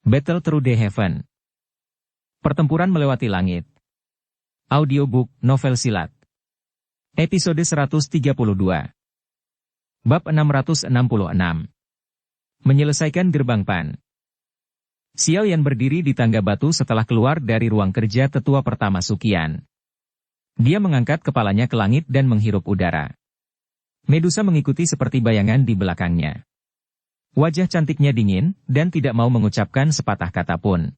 Battle Through the Heaven. Pertempuran melewati langit. Audiobook, novel silat. Episode 132. Bab 666. Menyelesaikan gerbang Pan. Xiao Yan berdiri di tangga batu setelah keluar dari ruang kerja tetua pertama Suqian. Dia mengangkat kepalanya ke langit dan menghirup udara. Medusa mengikuti seperti bayangan di belakangnya. Wajah cantiknya dingin, dan tidak mau mengucapkan sepatah kata pun.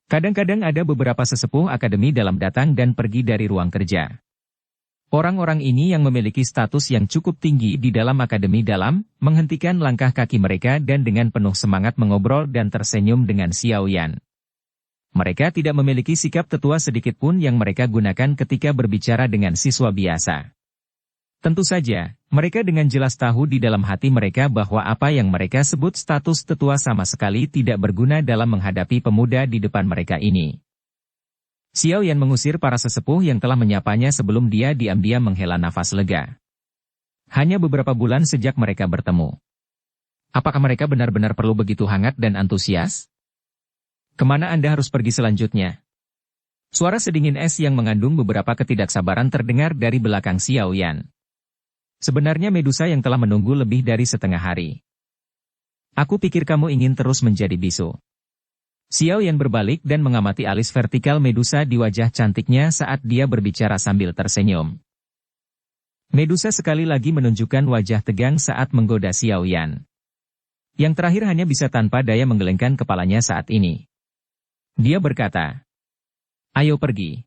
Kadang-kadang ada beberapa sesepuh akademi dalam datang dan pergi dari ruang kerja. Orang-orang ini yang memiliki status yang cukup tinggi di dalam akademi dalam, menghentikan langkah kaki mereka dan dengan penuh semangat mengobrol dan tersenyum dengan Xiao Yan. Mereka tidak memiliki sikap tetua sedikit pun yang mereka gunakan ketika berbicara dengan siswa biasa. Tentu saja, mereka dengan jelas tahu di dalam hati mereka bahwa apa yang mereka sebut status tetua sama sekali tidak berguna dalam menghadapi pemuda di depan mereka ini. Xiao Yan mengusir para sesepuh yang telah menyapanya sebelum dia diam-diam menghela nafas lega. Hanya beberapa bulan sejak mereka bertemu. Apakah mereka benar-benar perlu begitu hangat dan antusias? Kemana Anda harus pergi selanjutnya? Suara sedingin es yang mengandung beberapa ketidaksabaran terdengar dari belakang Xiao Yan. Sebenarnya Medusa yang telah menunggu lebih dari setengah hari. Aku pikir kamu ingin terus menjadi bisu. Xiao Yan berbalik dan mengamati alis vertikal Medusa di wajah cantiknya saat dia berbicara sambil tersenyum. Medusa sekali lagi menunjukkan wajah tegang saat menggoda Xiao Yan. Yang terakhir hanya bisa tanpa daya menggelengkan kepalanya saat ini. Dia berkata, "Ayo pergi.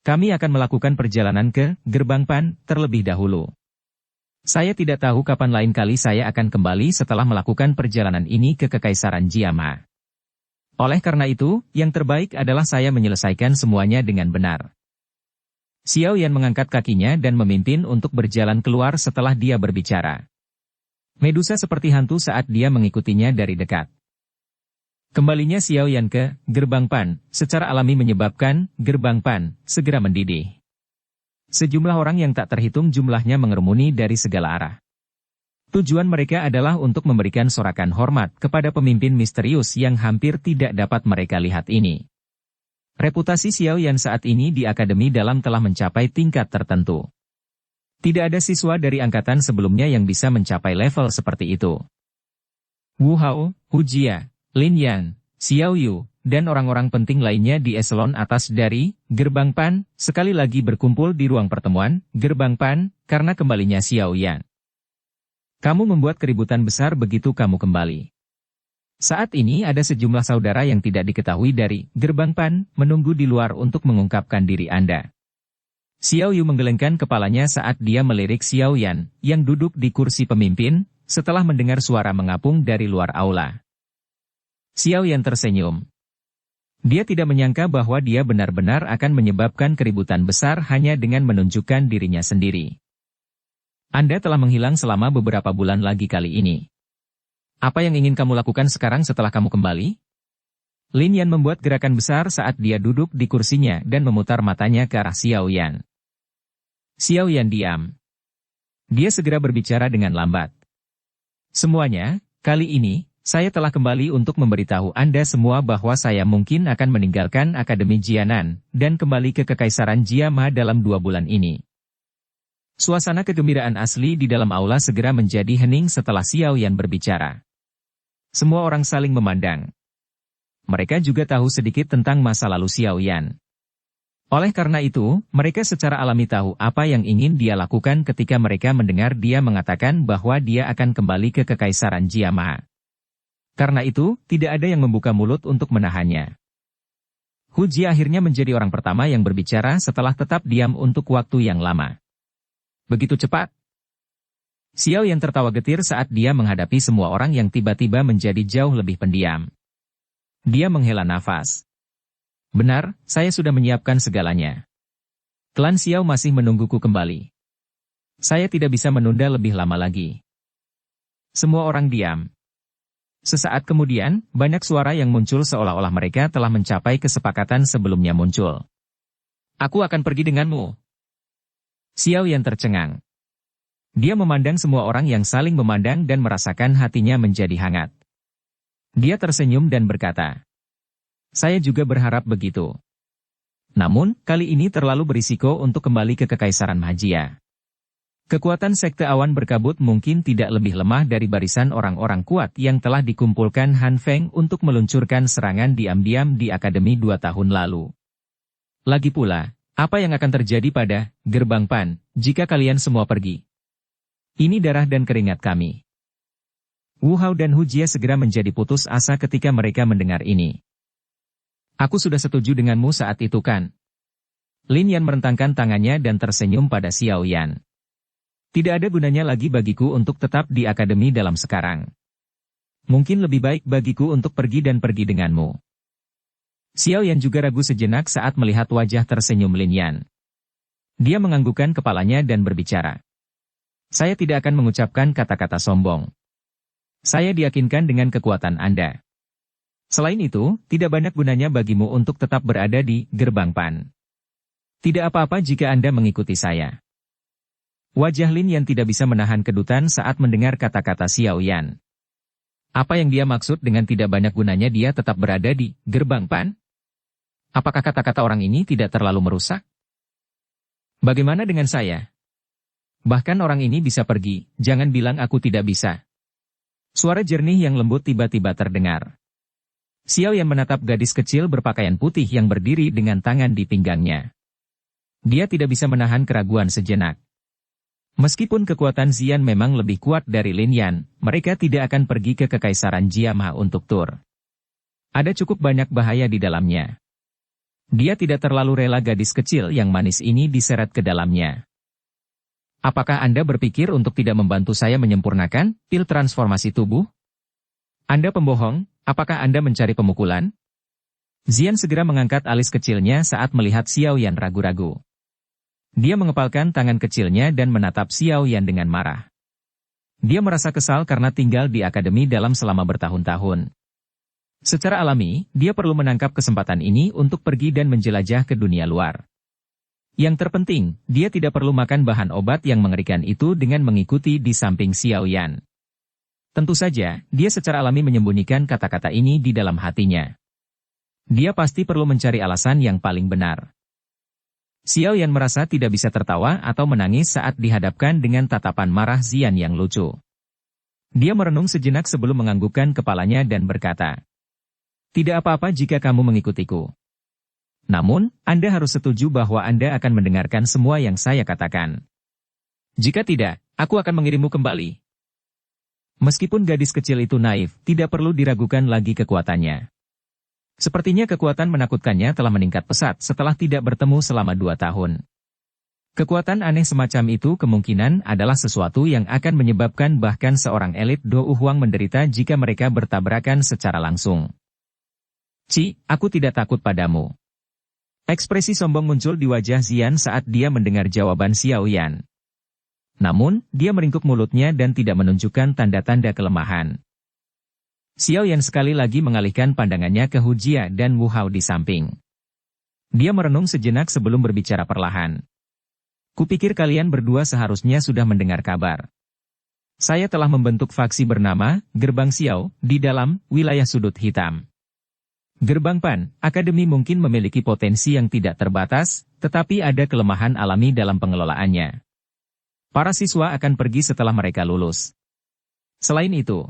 Kami akan melakukan perjalanan ke gerbang Pan terlebih dahulu. Saya tidak tahu kapan lain kali saya akan kembali setelah melakukan perjalanan ini ke Kekaisaran Jiama. Oleh karena itu, yang terbaik adalah saya menyelesaikan semuanya dengan benar." Xiao Yan mengangkat kakinya dan memimpin untuk berjalan keluar setelah dia berbicara. Medusa seperti hantu saat dia mengikutinya dari dekat. Kembalinya Xiao Yan ke gerbang Pan secara alami menyebabkan gerbang Pan segera mendidih. Sejumlah orang yang tak terhitung jumlahnya mengerumuni dari segala arah. Tujuan mereka adalah untuk memberikan sorakan hormat kepada pemimpin misterius yang hampir tidak dapat mereka lihat ini. Reputasi Xiao Yan saat ini di Akademi Dalam telah mencapai tingkat tertentu. Tidak ada siswa dari angkatan sebelumnya yang bisa mencapai level seperti itu. Wu Hao, Hu Jia, Lin Yan, Xiao Yu, dan orang-orang penting lainnya di eselon atas dari gerbang Pan sekali lagi berkumpul di ruang pertemuan gerbang Pan karena kembalinya Xiao Yan. Kamu membuat keributan besar begitu kamu kembali. Saat ini ada sejumlah saudara yang tidak diketahui dari gerbang Pan menunggu di luar untuk mengungkapkan diri Anda. Xiao Yu menggelengkan kepalanya saat dia melirik Xiao Yan yang duduk di kursi pemimpin setelah mendengar suara mengapung dari luar aula. Xiao Yan tersenyum. Dia tidak menyangka bahwa dia benar-benar akan menyebabkan keributan besar hanya dengan menunjukkan dirinya sendiri. Anda telah menghilang selama beberapa bulan lagi kali ini. Apa yang ingin kamu lakukan sekarang setelah kamu kembali? Lin Yan membuat gerakan besar saat dia duduk di kursinya dan memutar matanya ke arah Xiao Yan. Xiao Yan diam. Dia segera berbicara dengan lambat. Semuanya, kali ini, saya telah kembali untuk memberitahu Anda semua bahwa saya mungkin akan meninggalkan Akademi Jianan dan kembali ke Kekaisaran Jiama dalam 2 bulan ini. Suasana kegembiraan asli di dalam aula segera menjadi hening setelah Xiao Yan berbicara. Semua orang saling memandang. Mereka juga tahu sedikit tentang masa lalu Xiao Yan. Oleh karena itu, mereka secara alami tahu apa yang ingin dia lakukan ketika mereka mendengar dia mengatakan bahwa dia akan kembali ke Kekaisaran Jiama. Karena itu, tidak ada yang membuka mulut untuk menahannya. Hu Jia akhirnya menjadi orang pertama yang berbicara setelah tetap diam untuk waktu yang lama. Begitu cepat? Xiao Yan tertawa getir saat dia menghadapi semua orang yang tiba-tiba menjadi jauh lebih pendiam. Dia menghela nafas. Benar, saya sudah menyiapkan segalanya. Klan Xiao masih menungguku kembali. Saya tidak bisa menunda lebih lama lagi. Semua orang diam. Sesaat kemudian, banyak suara yang muncul seolah-olah mereka telah mencapai kesepakatan sebelumnya muncul. Aku akan pergi denganmu. Xiao Yan tercengang. Dia memandang semua orang yang saling memandang dan merasakan hatinya menjadi hangat. Dia tersenyum dan berkata, "Saya juga berharap begitu. Namun, kali ini terlalu berisiko untuk kembali ke Kekaisaran Magia. Kekuatan Sekte Awan Berkabut mungkin tidak lebih lemah dari barisan orang-orang kuat yang telah dikumpulkan Han Feng untuk meluncurkan serangan diam-diam di Akademi 2 tahun lalu. Lagi pula, apa yang akan terjadi pada Gerbang Pan jika kalian semua pergi? Ini darah dan keringat kami." Wu Hao dan Hu Jie segera menjadi putus asa ketika mereka mendengar ini. "Aku sudah setuju denganmu saat itu kan?" Lin Yan merentangkan tangannya dan tersenyum pada Xiao Yan. "Tidak ada gunanya lagi bagiku untuk tetap di akademi dalam sekarang. Mungkin lebih baik bagiku untuk pergi dan pergi denganmu." Xiao Yan juga ragu sejenak saat melihat wajah tersenyum Lin Yan. Dia menganggukkan kepalanya dan berbicara. "Saya tidak akan mengucapkan kata-kata sombong. Saya diyakinkan dengan kekuatan Anda. Selain itu, tidak banyak gunanya bagimu untuk tetap berada di Gerbang Pan. Tidak apa-apa jika Anda mengikuti saya." Wajah Lin Yan tidak bisa menahan kedutan saat mendengar kata-kata Xiao Yan. Apa yang dia maksud dengan tidak banyak gunanya dia tetap berada di Gerbang Pan? Apakah kata-kata orang ini tidak terlalu merusak? Bagaimana dengan saya? Bahkan orang ini bisa pergi, jangan bilang aku tidak bisa. Suara jernih yang lembut tiba-tiba terdengar. Xiao Yan menatap gadis kecil berpakaian putih yang berdiri dengan tangan di pinggangnya. Dia tidak bisa menahan keraguan sejenak. Meskipun kekuatan Xian memang lebih kuat dari Lin Yan, mereka tidak akan pergi ke Kekaisaran Jiama untuk tur. Ada cukup banyak bahaya di dalamnya. Dia tidak terlalu rela gadis kecil yang manis ini diseret ke dalamnya. Apakah Anda berpikir untuk tidak membantu saya menyempurnakan pil transformasi tubuh? Anda pembohong, apakah Anda mencari pemukulan? Xian segera mengangkat alis kecilnya saat melihat Xiao Yan ragu-ragu. Dia mengepalkan tangan kecilnya dan menatap Xiao Yan dengan marah. Dia merasa kesal karena tinggal di akademi dalam selama bertahun-tahun. Secara alami, dia perlu menangkap kesempatan ini untuk pergi dan menjelajah ke dunia luar. Yang terpenting, dia tidak perlu makan bahan obat yang mengerikan itu dengan mengikuti di samping Xiao Yan. Tentu saja, dia secara alami menyembunyikan kata-kata ini di dalam hatinya. Dia pasti perlu mencari alasan yang paling benar. Xiao Yan merasa tidak bisa tertawa atau menangis saat dihadapkan dengan tatapan marah Xian yang lucu. Dia merenung sejenak sebelum menganggukkan kepalanya dan berkata, "Tidak apa-apa jika kamu mengikutiku. Namun, Anda harus setuju bahwa Anda akan mendengarkan semua yang saya katakan. Jika tidak, aku akan mengirimmu kembali." Meskipun gadis kecil itu naif, tidak perlu diragukan lagi kekuatannya. Sepertinya kekuatan menakutkannya telah meningkat pesat setelah tidak bertemu selama 2 tahun. Kekuatan aneh semacam itu kemungkinan adalah sesuatu yang akan menyebabkan bahkan seorang elit Do Huang menderita jika mereka bertabrakan secara langsung. Aku tidak takut padamu." Ekspresi sombong muncul di wajah Xian saat dia mendengar jawaban Xiao Yan. Namun, dia meringkuk mulutnya dan tidak menunjukkan tanda-tanda kelemahan. Xiao Yan sekali lagi mengalihkan pandangannya ke Hu Jie dan Wu Hao di samping. Dia merenung sejenak sebelum berbicara perlahan. "Kupikir kalian berdua seharusnya sudah mendengar kabar. Saya telah membentuk faksi bernama Gerbang Xiao di dalam wilayah sudut hitam. Gerbang Pan, akademi mungkin memiliki potensi yang tidak terbatas, tetapi ada kelemahan alami dalam pengelolaannya. Para siswa akan pergi setelah mereka lulus. Selain itu,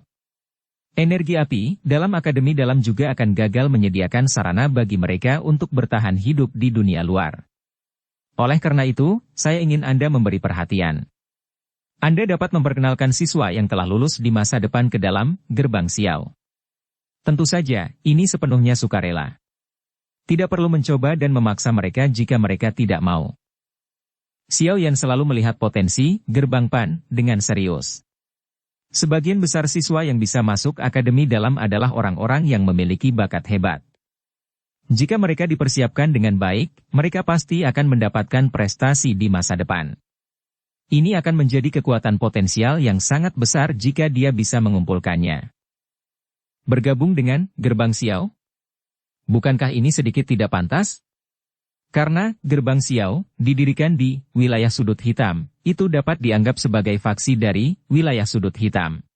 energi api dalam akademi dalam juga akan gagal menyediakan sarana bagi mereka untuk bertahan hidup di dunia luar. Oleh karena itu, saya ingin Anda memberi perhatian. Anda dapat memperkenalkan siswa yang telah lulus di masa depan ke dalam Gerbang Xiao. Tentu saja, ini sepenuhnya sukarela. Tidak perlu mencoba dan memaksa mereka jika mereka tidak mau." Xiao Yan selalu melihat potensi Gerbang Pan dengan serius. Sebagian besar siswa yang bisa masuk akademi dalam adalah orang-orang yang memiliki bakat hebat. Jika mereka dipersiapkan dengan baik, mereka pasti akan mendapatkan prestasi di masa depan. Ini akan menjadi kekuatan potensial yang sangat besar jika dia bisa mengumpulkannya. Bergabung dengan Gerbang Xiao? Bukankah ini sedikit tidak pantas? Karena Gerbang Xiao didirikan di wilayah sudut hitam, itu dapat dianggap sebagai faksi dari wilayah sudut hitam.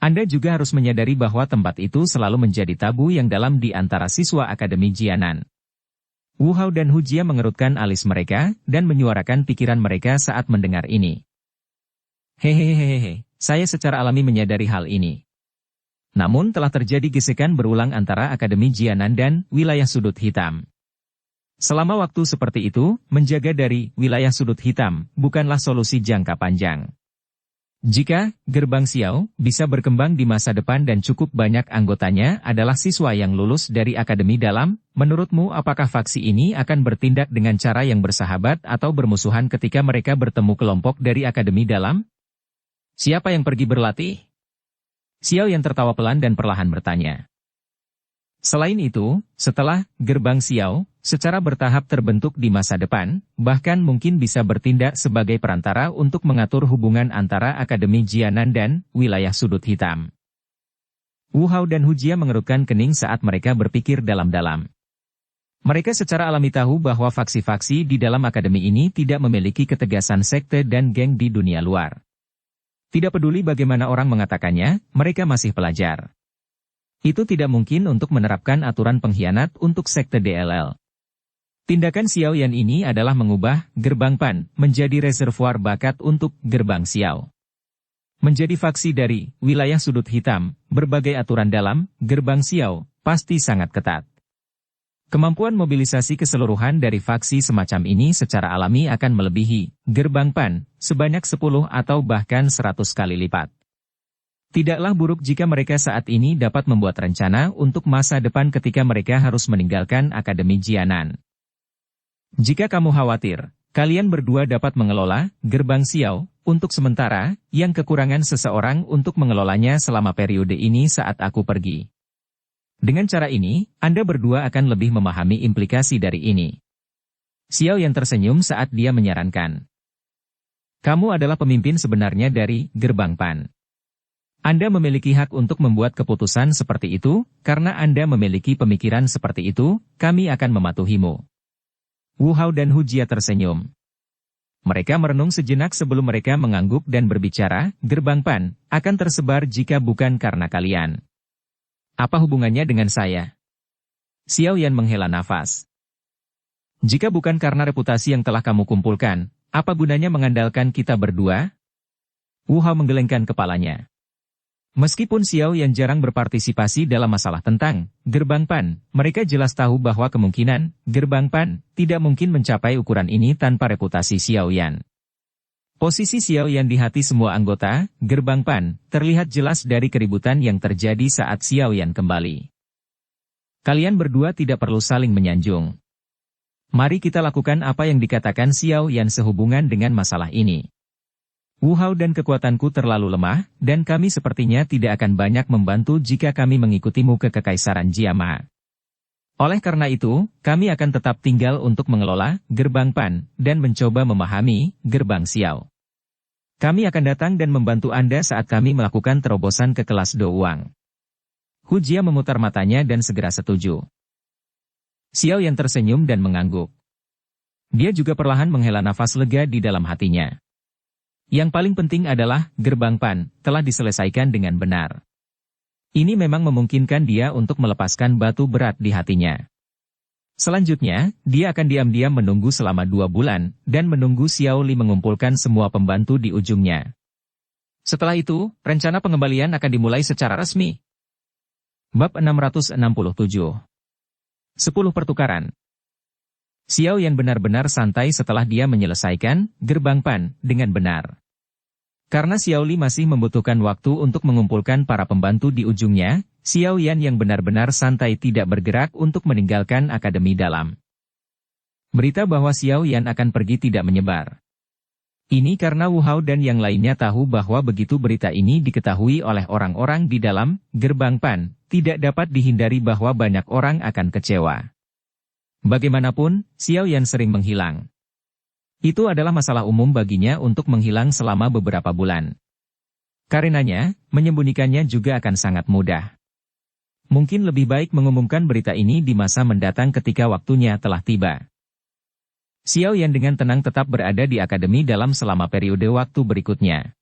Anda juga harus menyadari bahwa tempat itu selalu menjadi tabu yang dalam di antara siswa Akademi Jianan. Wu Hao dan Hu Jia mengerutkan alis mereka, dan menyuarakan pikiran mereka saat mendengar ini. Hehehehe, saya secara alami menyadari hal ini. Namun telah terjadi gesekan berulang antara Akademi Jianan dan wilayah sudut hitam. Selama waktu seperti itu, menjaga dari wilayah sudut hitam bukanlah solusi jangka panjang. Jika Gerbang Xiao bisa berkembang di masa depan dan cukup banyak anggotanya adalah siswa yang lulus dari Akademi Dalam, menurutmu apakah faksi ini akan bertindak dengan cara yang bersahabat atau bermusuhan ketika mereka bertemu kelompok dari Akademi Dalam? Siapa yang pergi berlatih? Xiao yang tertawa pelan dan perlahan bertanya. Selain itu, setelah Gerbang Xiao secara bertahap terbentuk di masa depan, bahkan mungkin bisa bertindak sebagai perantara untuk mengatur hubungan antara Akademi Jianan dan wilayah sudut hitam. Wu Hao dan Hu Jia mengerutkan kening saat mereka berpikir dalam-dalam. Mereka secara alami tahu bahwa faksi-faksi di dalam akademi ini tidak memiliki ketegasan sekte dan geng di dunia luar. Tidak peduli bagaimana orang mengatakannya, mereka masih pelajar. Itu tidak mungkin untuk menerapkan aturan pengkhianat untuk sekte DLL. Tindakan Xiao Yan ini adalah mengubah Gerbang Pan menjadi reservoir bakat untuk Gerbang Xiao. Menjadi faksi dari wilayah sudut hitam, berbagai aturan dalam Gerbang Xiao pasti sangat ketat. Kemampuan mobilisasi keseluruhan dari faksi semacam ini secara alami akan melebihi Gerbang Pan sebanyak 10 atau bahkan 100 kali lipat. Tidaklah buruk jika mereka saat ini dapat membuat rencana untuk masa depan ketika mereka harus meninggalkan Akademi Jianan. Jika kamu khawatir, kalian berdua dapat mengelola Gerbang Xiao untuk sementara, yang kekurangan seseorang untuk mengelolanya selama periode ini saat aku pergi. Dengan cara ini, Anda berdua akan lebih memahami implikasi dari ini. Xiao yang tersenyum saat dia menyarankan. Kamu adalah pemimpin sebenarnya dari Gerbang Pan. Anda memiliki hak untuk membuat keputusan seperti itu, karena Anda memiliki pemikiran seperti itu, kami akan mematuhimu. Wu Hao dan Hu Jia tersenyum. Mereka merenung sejenak sebelum mereka mengangguk dan berbicara, Gerbang Pan akan tersebar jika bukan karena kalian. Apa hubungannya dengan saya? Xiao Yan menghela nafas. Jika bukan karena reputasi yang telah kamu kumpulkan, apa gunanya mengandalkan kita berdua? Wu Hao menggelengkan kepalanya. Meskipun Xiao Yan jarang berpartisipasi dalam masalah tentang Gerbang Pan, mereka jelas tahu bahwa kemungkinan Gerbang Pan tidak mungkin mencapai ukuran ini tanpa reputasi Xiao Yan. Posisi Xiao Yan di hati semua anggota Gerbang Pan terlihat jelas dari keributan yang terjadi saat Xiao Yan kembali. Kalian berdua tidak perlu saling menyanjung. Mari kita lakukan apa yang dikatakan Xiao Yan sehubungan dengan masalah ini. Wu Hao dan kekuatanku terlalu lemah, dan kami sepertinya tidak akan banyak membantu jika kami mengikutimu ke Kekaisaran Jiama. Oleh karena itu, kami akan tetap tinggal untuk mengelola Gerbang Pan, dan mencoba memahami Gerbang Xiao. Kami akan datang dan membantu Anda saat kami melakukan terobosan ke kelas Do Uang. Hu Jia memutar matanya dan segera setuju. Xiao yang tersenyum dan mengangguk. Dia juga perlahan menghela nafas lega di dalam hatinya. Yang paling penting adalah, Gerbang Pan telah diselesaikan dengan benar. Ini memang memungkinkan dia untuk melepaskan batu berat di hatinya. Selanjutnya, dia akan diam-diam menunggu selama 2 bulan, dan menunggu Xiao Li mengumpulkan semua pembantu di ujungnya. Setelah itu, rencana pengembalian akan dimulai secara resmi. Bab 667. 10 pertukaran. Xiao Yan benar-benar santai setelah dia menyelesaikan Gerbang Pan dengan benar. Karena Xiao Li masih membutuhkan waktu untuk mengumpulkan para pembantu di ujungnya, Xiao Yan yang benar-benar santai tidak bergerak untuk meninggalkan Akademi Dalam. Berita bahwa Xiao Yan akan pergi tidak menyebar. Ini karena Wu Hao dan yang lainnya tahu bahwa begitu berita ini diketahui oleh orang-orang di dalam Gerbang Pan, tidak dapat dihindari bahwa banyak orang akan kecewa. Bagaimanapun, Xiao Yan sering menghilang. Itu adalah masalah umum baginya untuk menghilang selama beberapa bulan. Karenanya, menyembunyikannya juga akan sangat mudah. Mungkin lebih baik mengumumkan berita ini di masa mendatang ketika waktunya telah tiba. Xiao Yan dengan tenang tetap berada di Akademi Dalam selama periode waktu berikutnya.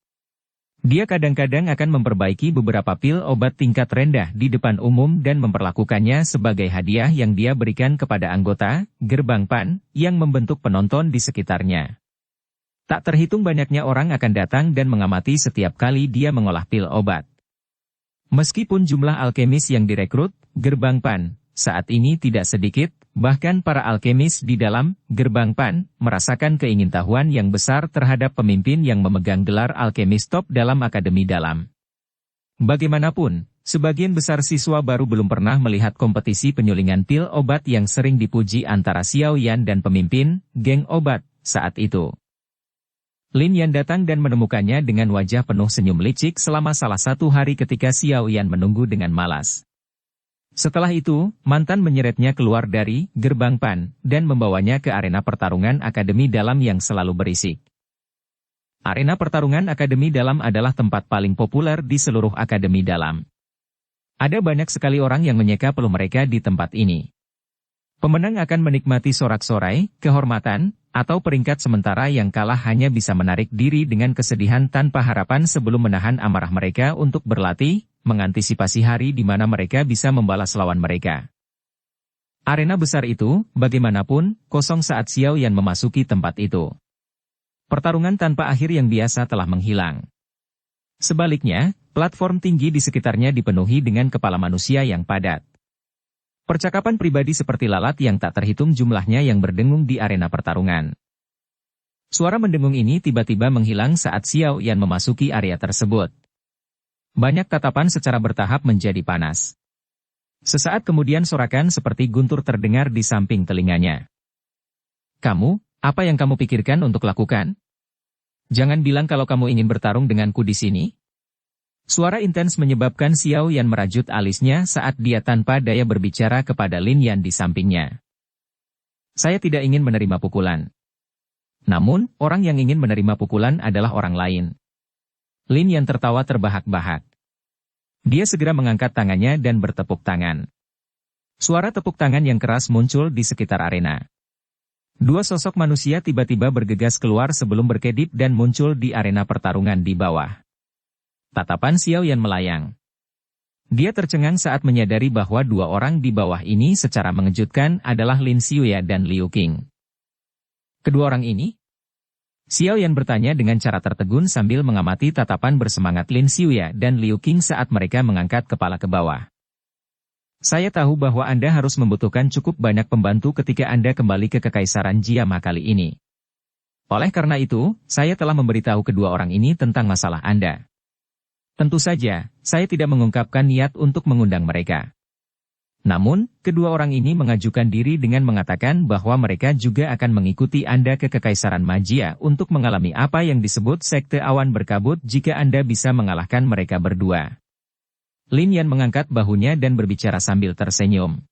Dia kadang-kadang akan memperbaiki beberapa pil obat tingkat rendah di depan umum dan memperlakukannya sebagai hadiah yang dia berikan kepada anggota gerbang PAN yang membentuk penonton di sekitarnya. Tak terhitung banyaknya orang akan datang dan mengamati setiap kali dia mengolah pil obat. Meskipun jumlah alkemis yang direkrut gerbang PAN saat ini tidak sedikit, bahkan para alkemis di dalam gerbang PAN merasakan keingintahuan yang besar terhadap pemimpin yang memegang gelar alkemis top dalam akademi dalam. Bagaimanapun, sebagian besar siswa baru belum pernah melihat kompetisi penyulingan pil obat yang sering dipuji antara Xiao Yan dan pemimpin geng obat saat itu. Lin Yan datang dan menemukannya dengan wajah penuh senyum licik selama salah satu hari ketika Xiao Yan menunggu dengan malas. Setelah itu, mantan menyeretnya keluar dari gerbang PAN dan membawanya ke arena pertarungan akademi dalam yang selalu berisik. Arena pertarungan akademi dalam adalah tempat paling populer di seluruh akademi dalam. Ada banyak sekali orang yang menyeka peluh mereka di tempat ini. Pemenang akan menikmati sorak-sorai, kehormatan, atau peringkat sementara yang kalah hanya bisa menarik diri dengan kesedihan tanpa harapan sebelum menahan amarah mereka untuk berlatih, mengantisipasi hari di mana mereka bisa membalas lawan mereka. Arena besar itu, bagaimanapun, kosong saat Xiao Yan memasuki tempat itu. Pertarungan tanpa akhir yang biasa telah menghilang. Sebaliknya, platform tinggi di sekitarnya dipenuhi dengan kepala manusia yang padat. Percakapan pribadi seperti lalat yang tak terhitung jumlahnya yang berdengung di arena pertarungan. Suara mendengung ini tiba-tiba menghilang saat Xiao Yan memasuki area tersebut. Banyak tatapan secara bertahap menjadi panas. Sesaat kemudian sorakan seperti guntur terdengar di samping telinganya. "Kamu, apa yang kamu pikirkan untuk lakukan? Jangan bilang kalau kamu ingin bertarung denganku di sini." Suara intens menyebabkan Xiao Yan merajut alisnya saat dia tanpa daya berbicara kepada Lin Yan di sampingnya. "Saya tidak ingin menerima pukulan." Namun, orang yang ingin menerima pukulan adalah orang lain. Lin Yan tertawa terbahak-bahak. Dia segera mengangkat tangannya dan bertepuk tangan. Suara tepuk tangan yang keras muncul di sekitar arena. Dua sosok manusia tiba-tiba bergegas keluar sebelum berkedip dan muncul di arena pertarungan di bawah. Tatapan Xiao Yan melayang. Dia tercengang saat menyadari bahwa dua orang di bawah ini secara mengejutkan adalah Lin Xiuya dan Liu Qing. Kedua orang ini? Xiao Yan bertanya dengan cara tertegun sambil mengamati tatapan bersemangat Lin Xiuya dan Liu Qing saat mereka mengangkat kepala ke bawah. "Saya tahu bahwa Anda harus membutuhkan cukup banyak pembantu ketika Anda kembali ke Kekaisaran Jiama kali ini. Oleh karena itu, saya telah memberitahu kedua orang ini tentang masalah Anda. Tentu saja, saya tidak mengungkapkan niat untuk mengundang mereka. Namun, kedua orang ini mengajukan diri dengan mengatakan bahwa mereka juga akan mengikuti Anda ke Kekaisaran Magia untuk mengalami apa yang disebut Sekte Awan Berkabut jika Anda bisa mengalahkan mereka berdua." Lin Yan mengangkat bahunya dan berbicara sambil tersenyum.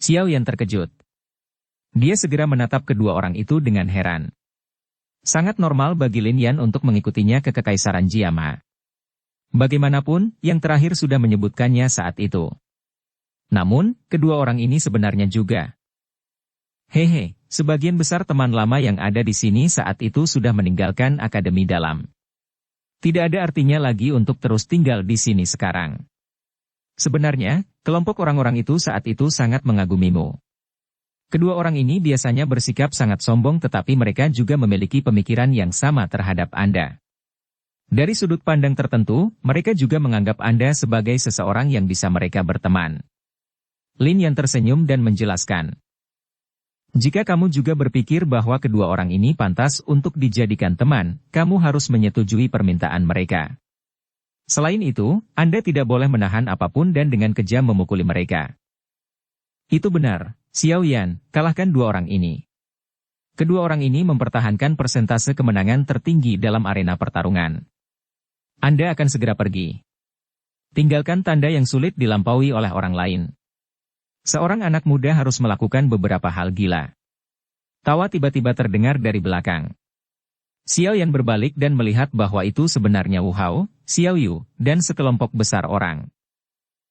Xiao Yan terkejut. Dia segera menatap kedua orang itu dengan heran. Sangat normal bagi Lin Yan untuk mengikutinya ke Kekaisaran Jiama. Bagaimanapun, yang terakhir sudah menyebutkannya saat itu. Namun, kedua orang ini sebenarnya juga. Hehe, sebagian besar teman lama yang ada di sini saat itu sudah meninggalkan akademi dalam. Tidak ada artinya lagi untuk terus tinggal di sini sekarang. Sebenarnya, kelompok orang-orang itu saat itu sangat mengagumimu. Kedua orang ini biasanya bersikap sangat sombong tetapi mereka juga memiliki pemikiran yang sama terhadap Anda. Dari sudut pandang tertentu, mereka juga menganggap Anda sebagai seseorang yang bisa mereka berteman. Lin Yan tersenyum dan menjelaskan. Jika kamu juga berpikir bahwa kedua orang ini pantas untuk dijadikan teman, kamu harus menyetujui permintaan mereka. Selain itu, Anda tidak boleh menahan apapun dan dengan kejam memukuli mereka. Itu benar, Xiao Yan, kalahkan dua orang ini. Kedua orang ini mempertahankan persentase kemenangan tertinggi dalam arena pertarungan. Anda akan segera pergi. Tinggalkan tanda yang sulit dilampaui oleh orang lain. Seorang anak muda harus melakukan beberapa hal gila. Tawa tiba-tiba terdengar dari belakang. Xiao Yan berbalik dan melihat bahwa itu sebenarnya Wu Hao, Xiao Yu, dan sekelompok besar orang.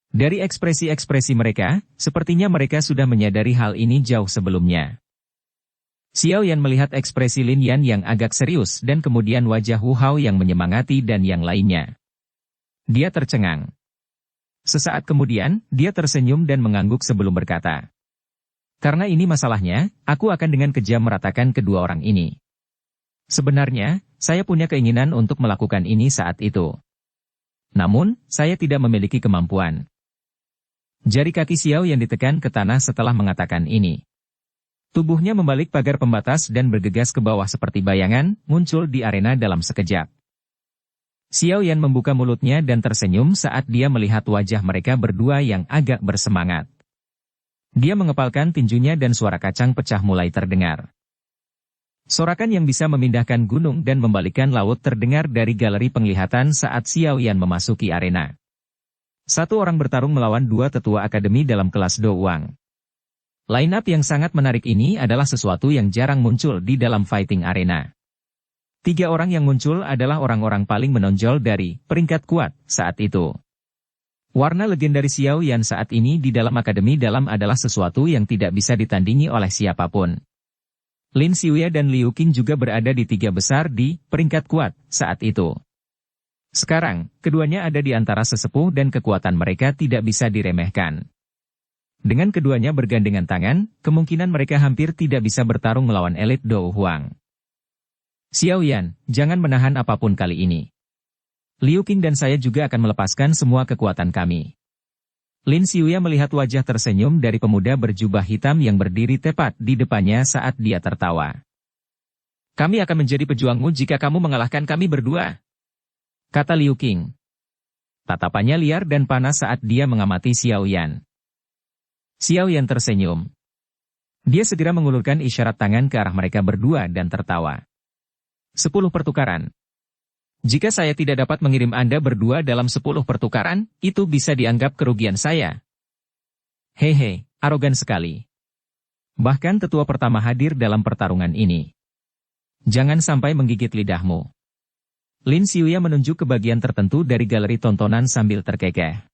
Dari ekspresi-ekspresi mereka, sepertinya mereka sudah menyadari hal ini jauh sebelumnya. Xiao Yan melihat ekspresi Lin Yan yang agak serius dan kemudian wajah Wu Hao yang menyemangati dan yang lainnya. Dia tercengang. Sesaat kemudian, dia tersenyum dan mengangguk sebelum berkata, "Karena ini masalahnya, aku akan dengan kejam meratakan kedua orang ini. Sebenarnya, saya punya keinginan untuk melakukan ini saat itu. Namun, saya tidak memiliki kemampuan." Jari kaki Xiao yang ditekan ke tanah setelah mengatakan ini. Tubuhnya membalik pagar pembatas dan bergegas ke bawah seperti bayangan, muncul di arena dalam sekejap. Xiao Yan membuka mulutnya dan tersenyum saat dia melihat wajah mereka berdua yang agak bersemangat. Dia mengepalkan tinjunya dan suara kacang pecah mulai terdengar. Sorakan yang bisa memindahkan gunung dan membalikkan laut terdengar dari galeri penglihatan saat Xiao Yan memasuki arena. Satu orang bertarung melawan dua tetua akademi dalam kelas Do Wang. Line-up yang sangat menarik ini adalah sesuatu yang jarang muncul di dalam fighting arena. Tiga orang yang muncul adalah orang-orang paling menonjol dari peringkat kuat saat itu. Warna legendaris Xiao Yan saat ini di dalam akademi dalam adalah sesuatu yang tidak bisa ditandingi oleh siapapun. Lin Xiuya dan Liu Qing juga berada di tiga besar di peringkat kuat saat itu. Sekarang, keduanya ada di antara sesepuh dan kekuatan mereka tidak bisa diremehkan. Dengan keduanya bergandengan tangan, kemungkinan mereka hampir tidak bisa bertarung melawan elit Dou Huang. Xiao Yan, jangan menahan apapun kali ini. Liu Qing dan saya juga akan melepaskan semua kekuatan kami. Lin Xiuya melihat wajah tersenyum dari pemuda berjubah hitam yang berdiri tepat di depannya saat dia tertawa. "Kami akan menjadi pejuangmu jika kamu mengalahkan kami berdua," kata Liu Qing. Tatapannya liar dan panas saat dia mengamati Xiao Yan. Xiao Yan tersenyum. Dia segera mengulurkan isyarat tangan ke arah mereka berdua dan tertawa. 10 pertukaran. Jika saya tidak dapat mengirim Anda berdua dalam 10 pertukaran, itu bisa dianggap kerugian saya. Hehe, arogan sekali. Bahkan tetua pertama hadir dalam pertarungan ini. Jangan sampai menggigit lidahmu. Lin Xiuya menunjuk ke bagian tertentu dari galeri tontonan sambil terkekeh.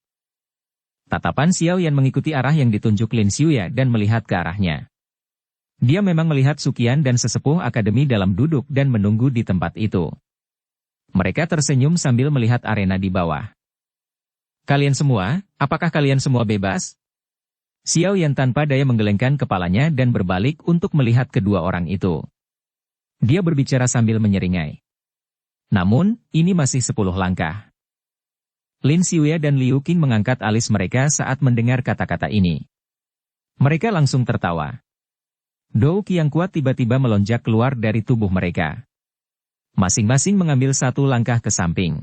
Tatapan Xiao Yan mengikuti arah yang ditunjuk Lin Xiuya dan melihat ke arahnya. Dia memang melihat Sukian dan sesepuh akademi dalam duduk dan menunggu di tempat itu. Mereka tersenyum sambil melihat arena di bawah. "Kalian semua, apakah kalian semua bebas?" Xiao Yan tanpa daya menggelengkan kepalanya dan berbalik untuk melihat kedua orang itu. Dia berbicara sambil menyeringai. Namun, ini masih 10 langkah. Lin Xiuya dan Liu Qing mengangkat alis mereka saat mendengar kata-kata ini. Mereka langsung tertawa. Dou Qi yang kuat tiba-tiba melonjak keluar dari tubuh mereka. Masing-masing mengambil satu langkah ke samping.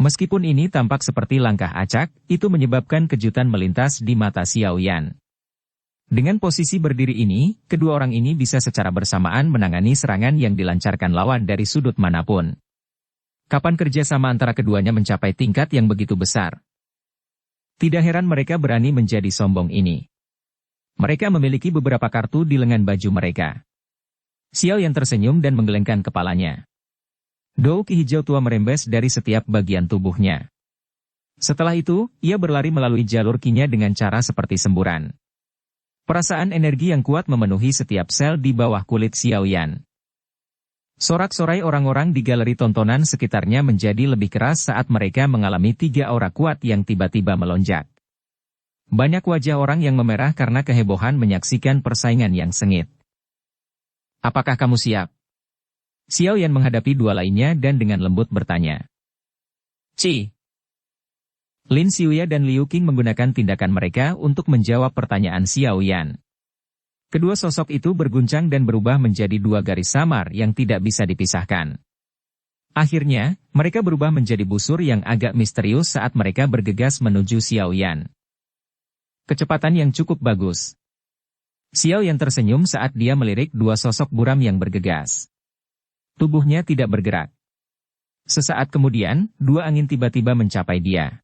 Meskipun ini tampak seperti langkah acak, itu menyebabkan kejutan melintas di mata Xiao Yan. Dengan posisi berdiri ini, kedua orang ini bisa secara bersamaan menangani serangan yang dilancarkan lawan dari sudut manapun. Kapan kerjasama antara keduanya mencapai tingkat yang begitu besar? Tidak heran mereka berani menjadi sombong ini. Mereka memiliki beberapa kartu di lengan baju mereka. Xiao Yan tersenyum dan menggelengkan kepalanya. Dou Qi hijau tua merembes dari setiap bagian tubuhnya. Setelah itu, ia berlari melalui jalur Qi-nya dengan cara seperti semburan. Perasaan energi yang kuat memenuhi setiap sel di bawah kulit Xiao Yan. Sorak-sorai orang-orang di galeri tontonan sekitarnya menjadi lebih keras saat mereka mengalami 3 aura kuat yang tiba-tiba melonjak. Banyak wajah orang yang memerah karena kehebohan menyaksikan persaingan yang sengit. "Apakah kamu siap?" Xiao Yan menghadapi dua lainnya dan dengan lembut bertanya. "Ci." Lin Xiuya dan Liu Qing menggunakan tindakan mereka untuk menjawab pertanyaan Xiao Yan. Kedua sosok itu berguncang dan berubah menjadi dua garis samar yang tidak bisa dipisahkan. Akhirnya, mereka berubah menjadi busur yang agak misterius saat mereka bergegas menuju Xiao Yan. Kecepatan yang cukup bagus. Xiao Yan tersenyum saat dia melirik dua sosok buram yang bergegas. Tubuhnya tidak bergerak. Sesaat kemudian, dua angin tiba-tiba mencapai dia.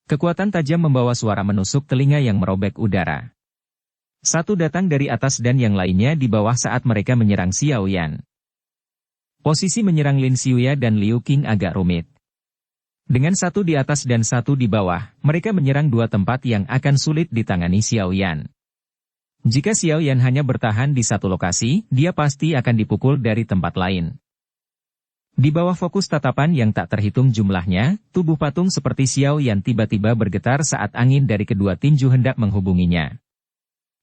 Kekuatan tajam membawa suara menusuk telinga yang merobek udara. Satu datang dari atas dan yang lainnya di bawah saat mereka menyerang Xiao Yan. Posisi menyerang Lin Xiuya dan Liu Qing agak rumit. Dengan satu di atas dan satu di bawah, mereka menyerang dua tempat yang akan sulit ditangani Xiao Yan. Jika Xiao Yan hanya bertahan di satu lokasi, dia pasti akan dipukul dari tempat lain. Di bawah fokus tatapan yang tak terhitung jumlahnya, tubuh patung seperti Xiao Yan tiba-tiba bergetar saat angin dari kedua tinju hendak menghubunginya.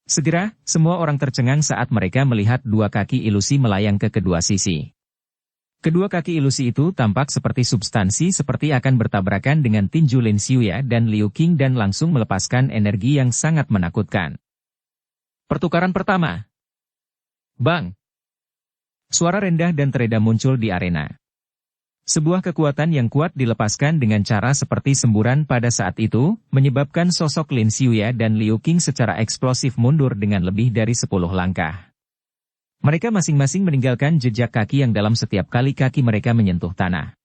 Segera, semua orang tercengang saat mereka melihat dua kaki ilusi melayang ke kedua sisi. Kedua kaki ilusi itu tampak seperti substansi seperti akan bertabrakan dengan tinju Lin Xiuya dan Liu Qing dan langsung melepaskan energi yang sangat menakutkan. Pertukaran pertama. Bang! Suara rendah dan teredam muncul di arena. Sebuah kekuatan yang kuat dilepaskan dengan cara seperti semburan pada saat itu, menyebabkan sosok Lin Xiuya dan Liu Qing secara eksplosif mundur dengan lebih dari 10 langkah. Mereka masing-masing meninggalkan jejak kaki yang dalam setiap kali kaki mereka menyentuh tanah.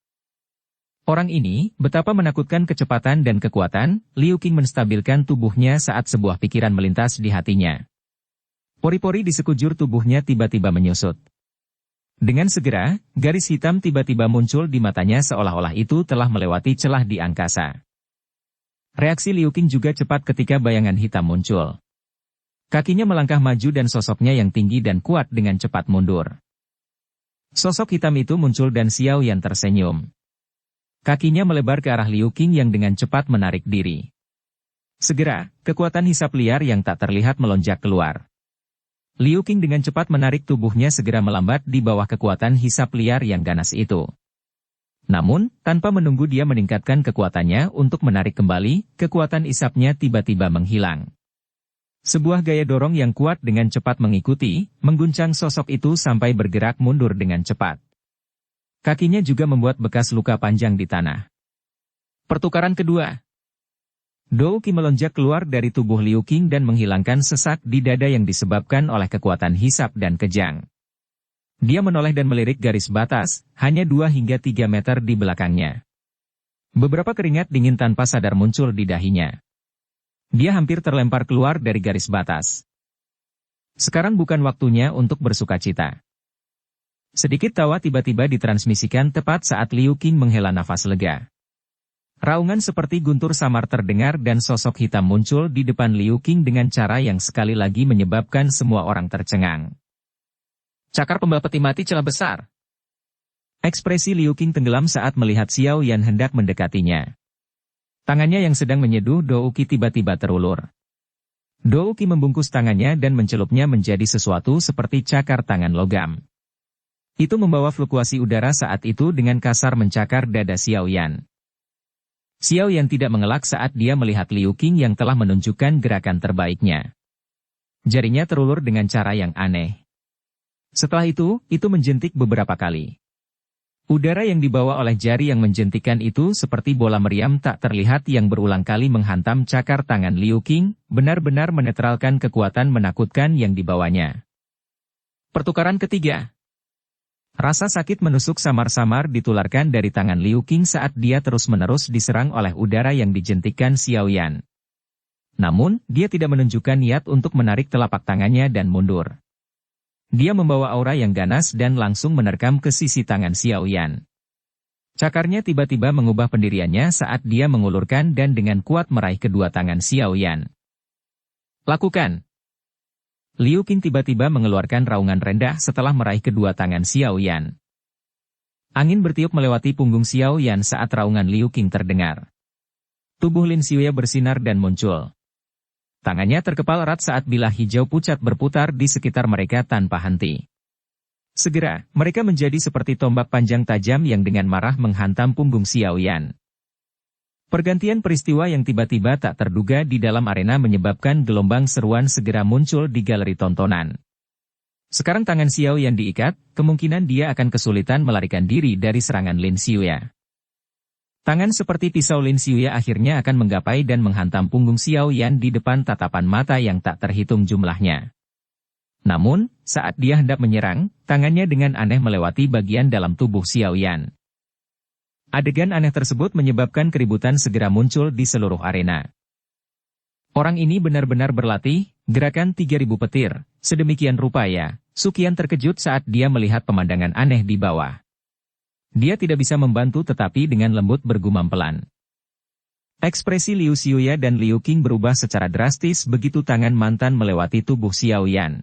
Orang ini, betapa menakutkan kecepatan dan kekuatan, Liu Qing menstabilkan tubuhnya saat sebuah pikiran melintas di hatinya. Pori-pori di sekujur tubuhnya tiba-tiba menyusut. Dengan segera, garis hitam tiba-tiba muncul di matanya seolah-olah itu telah melewati celah di angkasa. Reaksi Liu Qing juga cepat ketika bayangan hitam muncul. Kakinya melangkah maju dan sosoknya yang tinggi dan kuat dengan cepat mundur. Sosok hitam itu muncul dan Xiao Yan tersenyum. Kakinya melebar ke arah Liu Qing yang dengan cepat menarik diri. Segera, kekuatan hisap liar yang tak terlihat melonjak keluar. Liu Qing dengan cepat menarik tubuhnya segera melambat di bawah kekuatan hisap liar yang ganas itu. Namun, tanpa menunggu dia meningkatkan kekuatannya untuk menarik kembali, kekuatan isapnya tiba-tiba menghilang. Sebuah gaya dorong yang kuat dengan cepat mengikuti, mengguncang sosok itu sampai bergerak mundur dengan cepat. Kakinya juga membuat bekas luka panjang di tanah. Pertukaran kedua. Dou Qi melonjak keluar dari tubuh Liu Qing dan menghilangkan sesak di dada yang disebabkan oleh kekuatan hisap dan kejang. Dia menoleh dan melirik garis batas, hanya 2 hingga 3 meter di belakangnya. Beberapa keringat dingin tanpa sadar muncul di dahinya. Dia hampir terlempar keluar dari garis batas. Sekarang bukan waktunya untuk bersukacita. Sedikit tawa tiba-tiba ditransmisikan tepat saat Liu Qing menghela nafas lega. Raungan seperti guntur samar terdengar dan sosok hitam muncul di depan Liu Qing dengan cara yang sekali lagi menyebabkan semua orang tercengang. Cakar pembal peti mati celah besar. Ekspresi Liu Qing tenggelam saat melihat Xiao Yan hendak mendekatinya. Tangannya yang sedang menyeduh Dou Qi tiba-tiba terulur. Dou Qi membungkus tangannya dan mencelupnya menjadi sesuatu seperti cakar tangan logam. Itu membawa fluktuasi udara saat itu dengan kasar mencakar dada Xiao Yan. Xiao Yan tidak mengelak saat dia melihat Liu Qing yang telah menunjukkan gerakan terbaiknya. Jarinya terulur dengan cara yang aneh. Setelah itu menjentik beberapa kali. Udara yang dibawa oleh jari yang menjentikan itu seperti bola meriam tak terlihat yang berulang kali menghantam cakar tangan Liu Qing, benar-benar menetralkan kekuatan menakutkan yang dibawanya. Pertukaran ketiga. Rasa sakit menusuk samar-samar ditularkan dari tangan Liu Qing saat dia terus-menerus diserang oleh udara yang dijentikkan Xiao Yan. Namun, dia tidak menunjukkan niat untuk menarik telapak tangannya dan mundur. Dia membawa aura yang ganas dan langsung menerkam ke sisi tangan Xiao Yan. Cakarnya tiba-tiba mengubah pendiriannya saat dia mengulurkan dan dengan kuat meraih kedua tangan Xiao Yan. Lakukan! Liu Qing tiba-tiba mengeluarkan raungan rendah setelah meraih kedua tangan Xiao Yan. Angin bertiup melewati punggung Xiao Yan saat raungan Liu Qing terdengar. Tubuh Lin Xiuya bersinar dan muncul. Tangannya terkepal erat saat bilah hijau pucat berputar di sekitar mereka tanpa henti. Segera, mereka menjadi seperti tombak panjang tajam yang dengan marah menghantam punggung Xiao Yan. Pergantian peristiwa yang tiba-tiba tak terduga di dalam arena menyebabkan gelombang seruan segera muncul di galeri tontonan. Sekarang tangan Xiao Yan diikat, kemungkinan dia akan kesulitan melarikan diri dari serangan Lin Xiuya. Tangan seperti pisau Lin Xiuya akhirnya akan menggapai dan menghantam punggung Xiao Yan di depan tatapan mata yang tak terhitung jumlahnya. Namun, saat dia hendak menyerang, tangannya dengan aneh melewati bagian dalam tubuh Xiao Yan. Adegan aneh tersebut menyebabkan keributan segera muncul di seluruh arena. Orang ini benar-benar berlatih, gerakan 3000 petir, sedemikian rupa ya. Suqian terkejut saat dia melihat pemandangan aneh di bawah. Dia tidak bisa membantu tetapi dengan lembut bergumam pelan. Ekspresi Liu Xiuya dan Liu Qing berubah secara drastis begitu tangan mantan melewati tubuh Xiao Yan.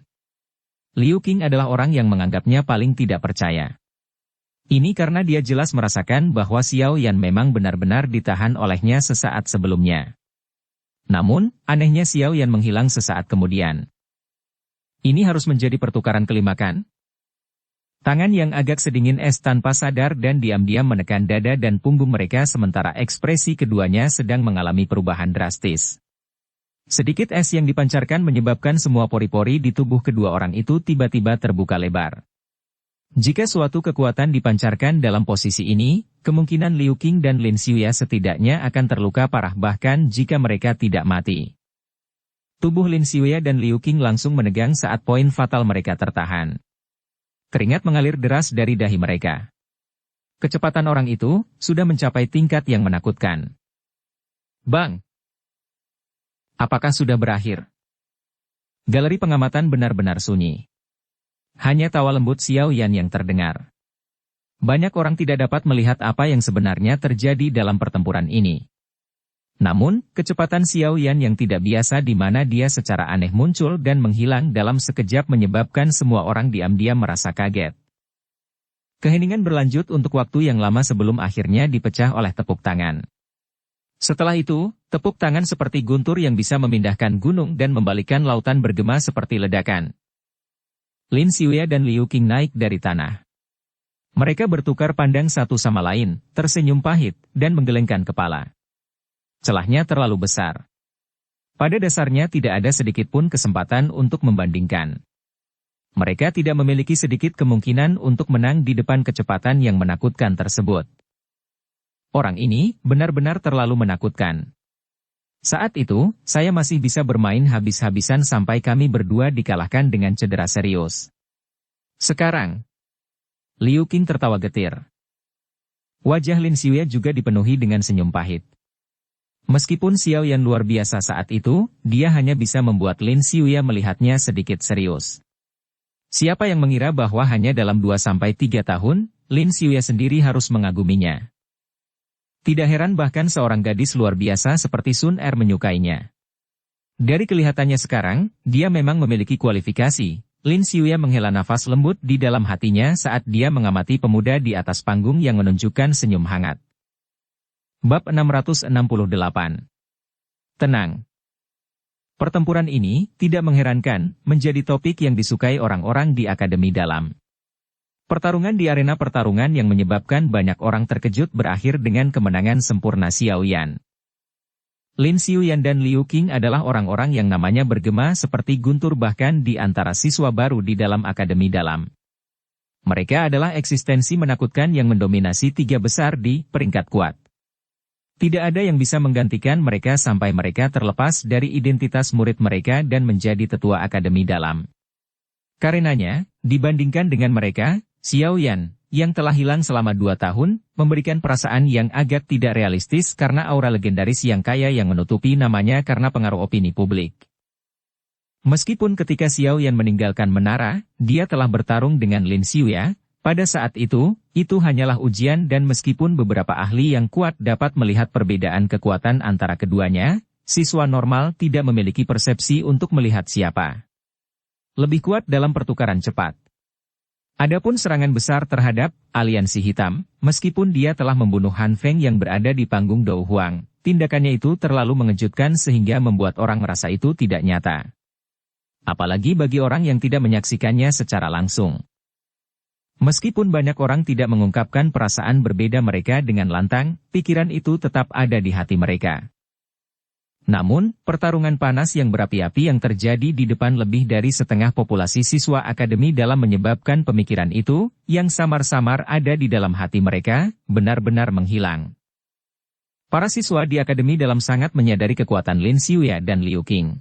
Liu Qing adalah orang yang menganggapnya paling tidak percaya. Ini karena dia jelas merasakan bahwa Xiao Yan memang benar-benar ditahan olehnya sesaat sebelumnya. Namun, anehnya Xiao Yan menghilang sesaat kemudian. Ini harus menjadi pertukaran kelima kan? Tangan yang agak sedingin es tanpa sadar dan diam-diam menekan dada dan punggung mereka sementara ekspresi keduanya sedang mengalami perubahan drastis. Sedikit es yang dipancarkan menyebabkan semua pori-pori di tubuh kedua orang itu tiba-tiba terbuka lebar. Jika suatu kekuatan dipancarkan dalam posisi ini, kemungkinan Liu Qing dan Lin Xiuya setidaknya akan terluka parah bahkan jika mereka tidak mati. Tubuh Lin Xiuya dan Liu Qing langsung menegang saat poin fatal mereka tertahan. Keringat mengalir deras dari dahi mereka. Kecepatan orang itu sudah mencapai tingkat yang menakutkan. Bang! Apakah sudah berakhir? Galeri pengamatan benar-benar sunyi. Hanya tawa lembut Xiao Yan yang terdengar. Banyak orang tidak dapat melihat apa yang sebenarnya terjadi dalam pertempuran ini. Namun, kecepatan Xiao Yan yang tidak biasa di mana dia secara aneh muncul dan menghilang dalam sekejap menyebabkan semua orang diam-diam merasa kaget. Keheningan berlanjut untuk waktu yang lama sebelum akhirnya dipecah oleh tepuk tangan. Setelah itu, tepuk tangan seperti guntur yang bisa memindahkan gunung dan membalikkan lautan bergema seperti ledakan. Lin Xiuya dan Liu Qing naik dari tanah. Mereka bertukar pandang satu sama lain, tersenyum pahit, dan menggelengkan kepala. Celahnya terlalu besar. Pada dasarnya tidak ada sedikit pun kesempatan untuk membandingkan. Mereka tidak memiliki sedikit kemungkinan untuk menang di depan kecepatan yang menakutkan tersebut. Orang ini benar-benar terlalu menakutkan. Saat itu, saya masih bisa bermain habis-habisan sampai kami berdua dikalahkan dengan cedera serius. Sekarang, Liu Qing tertawa getir. Wajah Lin Xiuya juga dipenuhi dengan senyum pahit. Meskipun Xiao Yan luar biasa saat itu, dia hanya bisa membuat Lin Xiuya melihatnya sedikit serius. Siapa yang mengira bahwa hanya dalam 2-3 tahun, Lin Xiuya sendiri harus mengaguminya. Tidak heran bahkan seorang gadis luar biasa seperti Sun Er menyukainya. Dari kelihatannya sekarang, dia memang memiliki kualifikasi. Lin Xiuya menghela nafas lembut di dalam hatinya saat dia mengamati pemuda di atas panggung yang menunjukkan senyum hangat. Bab 668. Tenang. Pertempuran ini, tidak mengherankan, menjadi topik yang disukai orang-orang di Akademi Dalam. Pertarungan di arena pertarungan yang menyebabkan banyak orang terkejut berakhir dengan kemenangan sempurna Xiao Yan. Lin Xiuyan dan Liu Qing adalah orang-orang yang namanya bergema seperti guntur bahkan di antara siswa baru di dalam Akademi Dalam. Mereka adalah eksistensi menakutkan yang mendominasi 3 besar di peringkat kuat. Tidak ada yang bisa menggantikan mereka sampai mereka terlepas dari identitas murid mereka dan menjadi tetua Akademi Dalam. Karenanya, dibandingkan dengan mereka, Xiao Yan, yang telah hilang selama 2 tahun, memberikan perasaan yang agak tidak realistis karena aura legendaris yang kaya yang menutupi namanya karena pengaruh opini publik. Meskipun ketika Xiao Yan meninggalkan menara, dia telah bertarung dengan Lin Xiuya. Pada saat itu hanyalah ujian dan meskipun beberapa ahli yang kuat dapat melihat perbedaan kekuatan antara keduanya, siswa normal tidak memiliki persepsi untuk melihat siapa lebih kuat dalam pertukaran cepat. Adapun serangan besar terhadap aliansi hitam, meskipun dia telah membunuh Han Feng yang berada di panggung Dou Huang, tindakannya itu terlalu mengejutkan sehingga membuat orang merasa itu tidak nyata. Apalagi bagi orang yang tidak menyaksikannya secara langsung. Meskipun banyak orang tidak mengungkapkan perasaan berbeda mereka dengan lantang, pikiran itu tetap ada di hati mereka. Namun, pertarungan panas yang berapi-api yang terjadi di depan lebih dari setengah populasi siswa Akademi Dalam menyebabkan pemikiran itu, yang samar-samar ada di dalam hati mereka, benar-benar menghilang. Para siswa di Akademi Dalam sangat menyadari kekuatan Lin Xiuya dan Liu Qing.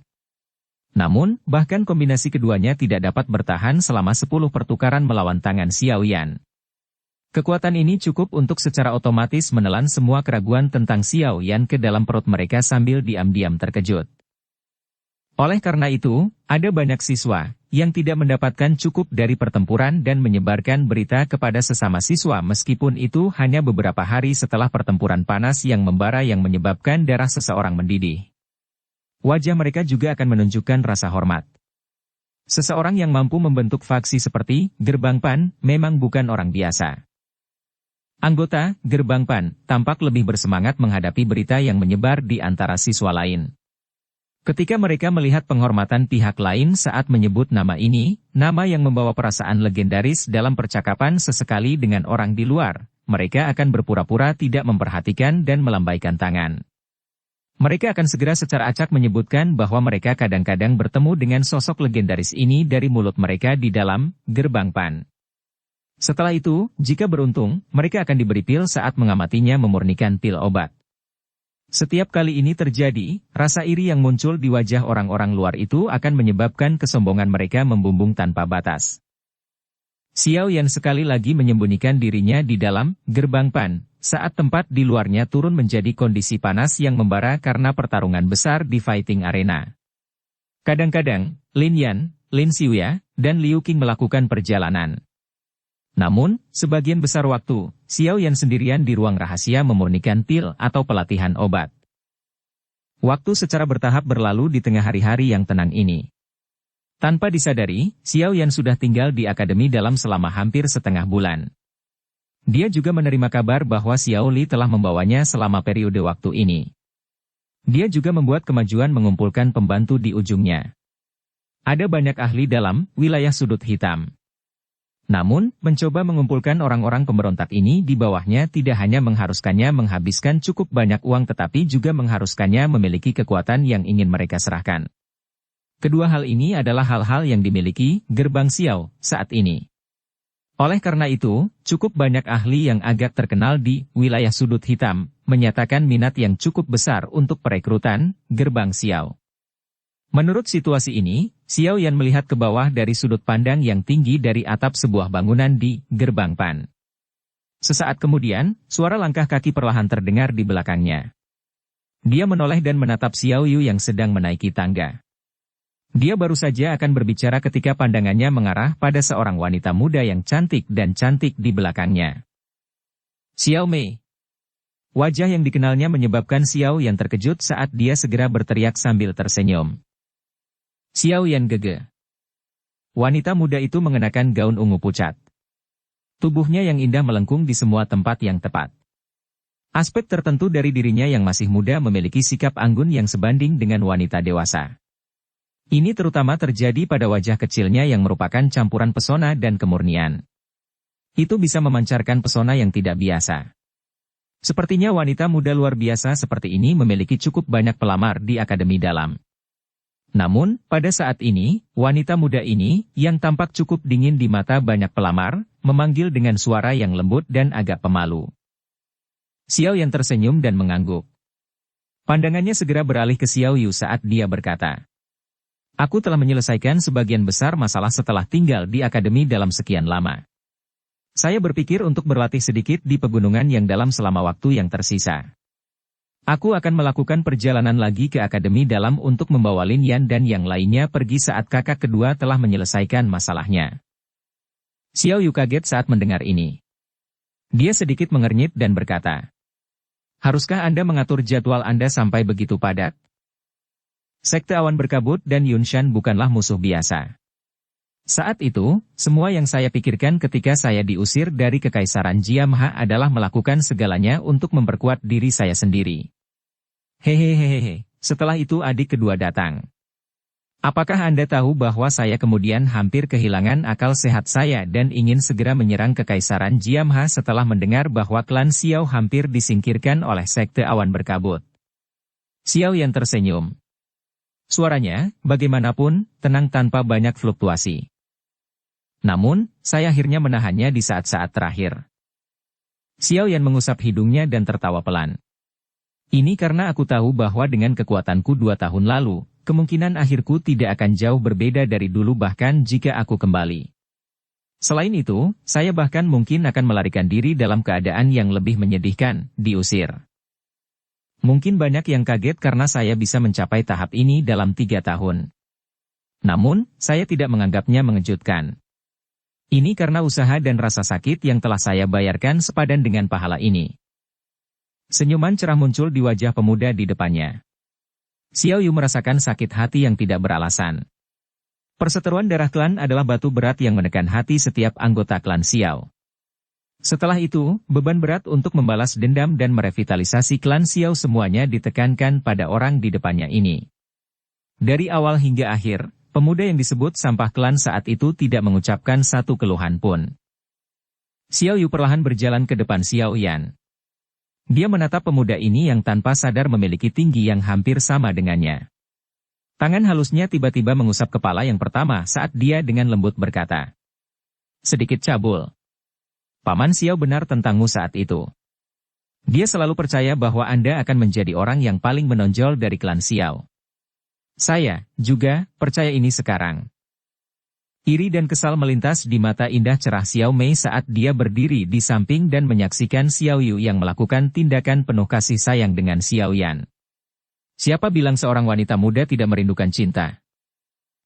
Namun, bahkan kombinasi keduanya tidak dapat bertahan selama 10 pertukaran melawan tangan Xiao Yan. Kekuatan ini cukup untuk secara otomatis menelan semua keraguan tentang Xiao Yan ke dalam perut mereka sambil diam-diam terkejut. Oleh karena itu, ada banyak siswa yang tidak mendapatkan cukup dari pertempuran dan menyebarkan berita kepada sesama siswa meskipun itu hanya beberapa hari setelah pertempuran panas yang membara yang menyebabkan darah seseorang mendidih. Wajah mereka juga akan menunjukkan rasa hormat. Seseorang yang mampu membentuk faksi seperti Gerbang PAN memang bukan orang biasa. Anggota Gerbang PAN tampak lebih bersemangat menghadapi berita yang menyebar di antara siswa lain. Ketika mereka melihat penghormatan pihak lain saat menyebut nama ini, nama yang membawa perasaan legendaris dalam percakapan sesekali dengan orang di luar, mereka akan berpura-pura tidak memperhatikan dan melambaikan tangan. Mereka akan segera secara acak menyebutkan bahwa mereka kadang-kadang bertemu dengan sosok legendaris ini dari mulut mereka di dalam Gerbang PAN. Setelah itu, jika beruntung, mereka akan diberi pil saat mengamatinya memurnikan pil obat. Setiap kali ini terjadi, rasa iri yang muncul di wajah orang-orang luar itu akan menyebabkan kesombongan mereka membumbung tanpa batas. Xiao Yan sekali lagi menyembunyikan dirinya di dalam Gerbang PAN, saat tempat di luarnya turun menjadi kondisi panas yang membara karena pertarungan besar di fighting arena. Kadang-kadang, Lin Yan, Lin Xiuya, dan Liu Qing melakukan perjalanan. Namun, sebagian besar waktu, Xiao Yan sendirian di ruang rahasia memurnikan pil atau pelatihan obat. Waktu secara bertahap berlalu di tengah hari-hari yang tenang ini. Tanpa disadari, Xiao Yan sudah tinggal di akademi dalam selama hampir setengah bulan. Dia juga menerima kabar bahwa Xiao Li telah membawanya selama periode waktu ini. Dia juga membuat kemajuan mengumpulkan pembantu di ujungnya. Ada banyak ahli dalam wilayah sudut hitam. Namun, mencoba mengumpulkan orang-orang pemberontak ini di bawahnya tidak hanya mengharuskannya menghabiskan cukup banyak uang tetapi juga mengharuskannya memiliki kekuatan yang ingin mereka serahkan. Kedua hal ini adalah hal-hal yang dimiliki Gerbang Xiao saat ini. Oleh karena itu, cukup banyak ahli yang agak terkenal di wilayah sudut hitam menyatakan minat yang cukup besar untuk perekrutan Gerbang Xiao. Menurut situasi ini, Xiao Yan melihat ke bawah dari sudut pandang yang tinggi dari atap sebuah bangunan di Gerbang PAN. Sesaat kemudian, suara langkah kaki perlahan terdengar di belakangnya. Dia menoleh dan menatap Xiao Yu yang sedang menaiki tangga. Dia baru saja akan berbicara ketika pandangannya mengarah pada seorang wanita muda yang cantik dan cantik di belakangnya. Xiao Mei. Wajah yang dikenalnya menyebabkan Xiao Yan terkejut saat dia segera berteriak sambil tersenyum. Xiao Yan gege. Wanita muda itu mengenakan gaun ungu pucat. Tubuhnya yang indah melengkung di semua tempat yang tepat. Aspek tertentu dari dirinya yang masih muda memiliki sikap anggun yang sebanding dengan wanita dewasa. Ini terutama terjadi pada wajah kecilnya yang merupakan campuran pesona dan kemurnian. Itu bisa memancarkan pesona yang tidak biasa. Sepertinya wanita muda luar biasa seperti ini memiliki cukup banyak pelamar di akademi dalam. Namun, pada saat ini, wanita muda ini, yang tampak cukup dingin di mata banyak pelamar, memanggil dengan suara yang lembut dan agak pemalu. Xiao Yan tersenyum dan mengangguk. Pandangannya segera beralih ke Xiao Yu saat dia berkata, "Aku telah menyelesaikan sebagian besar masalah setelah tinggal di akademi dalam sekian lama. Saya berpikir untuk berlatih sedikit di pegunungan yang dalam selama waktu yang tersisa. Aku akan melakukan perjalanan lagi ke akademi dalam untuk membawa Lin Yan dan yang lainnya pergi saat kakak kedua telah menyelesaikan masalahnya." Xiao Yu kaget saat mendengar ini. Dia sedikit mengernyit dan berkata, "Haruskah Anda mengatur jadwal Anda sampai begitu padat? Sekte Awan Berkabut dan Yunshan bukanlah musuh biasa. Saat itu, semua yang saya pikirkan ketika saya diusir dari Kekaisaran Jiamha adalah melakukan segalanya untuk memperkuat diri saya sendiri. Hehehehe, setelah itu adik kedua datang. Apakah Anda tahu bahwa saya kemudian hampir kehilangan akal sehat saya dan ingin segera menyerang Kekaisaran Jiamha setelah mendengar bahwa klan Xiao hampir disingkirkan oleh Sekte Awan Berkabut?" Xiao Yan tersenyum. Suaranya, bagaimanapun, tenang tanpa banyak fluktuasi. "Namun, saya akhirnya menahannya di saat-saat terakhir." Xiao Yan mengusap hidungnya dan tertawa pelan. "Ini karena aku tahu bahwa dengan kekuatanku 2 tahun lalu, kemungkinan akhirku tidak akan jauh berbeda dari dulu bahkan jika aku kembali. Selain itu, saya bahkan mungkin akan melarikan diri dalam keadaan yang lebih menyedihkan, diusir." Mungkin banyak yang kaget karena saya bisa mencapai tahap ini dalam 3 tahun. Namun, saya tidak menganggapnya mengejutkan. Ini karena usaha dan rasa sakit yang telah saya bayarkan sepadan dengan pahala ini. Senyuman cerah muncul di wajah pemuda di depannya. Xiao Yu merasakan sakit hati yang tidak beralasan. Perseteruan darah klan adalah batu berat yang menekan hati setiap anggota klan Xiao. Setelah itu, beban berat untuk membalas dendam dan merevitalisasi klan Xiao semuanya ditekankan pada orang di depannya ini. Dari awal hingga akhir, pemuda yang disebut sampah klan saat itu tidak mengucapkan satu keluhan pun. Xiao Yu perlahan berjalan ke depan Xiao Yan. Dia menatap pemuda ini yang tanpa sadar memiliki tinggi yang hampir sama dengannya. Tangan halusnya tiba-tiba mengusap kepala yang pertama saat dia dengan lembut berkata, "Sedikit cabul. Paman Xiao benar tentangmu saat itu. Dia selalu percaya bahwa Anda akan menjadi orang yang paling menonjol dari klan Xiao. Saya juga percaya ini sekarang." Iri dan kesal melintas di mata indah cerah Xiao Mei saat dia berdiri di samping dan menyaksikan Xiao Yu yang melakukan tindakan penuh kasih sayang dengan Xiao Yan. Siapa bilang seorang wanita muda tidak merindukan cinta?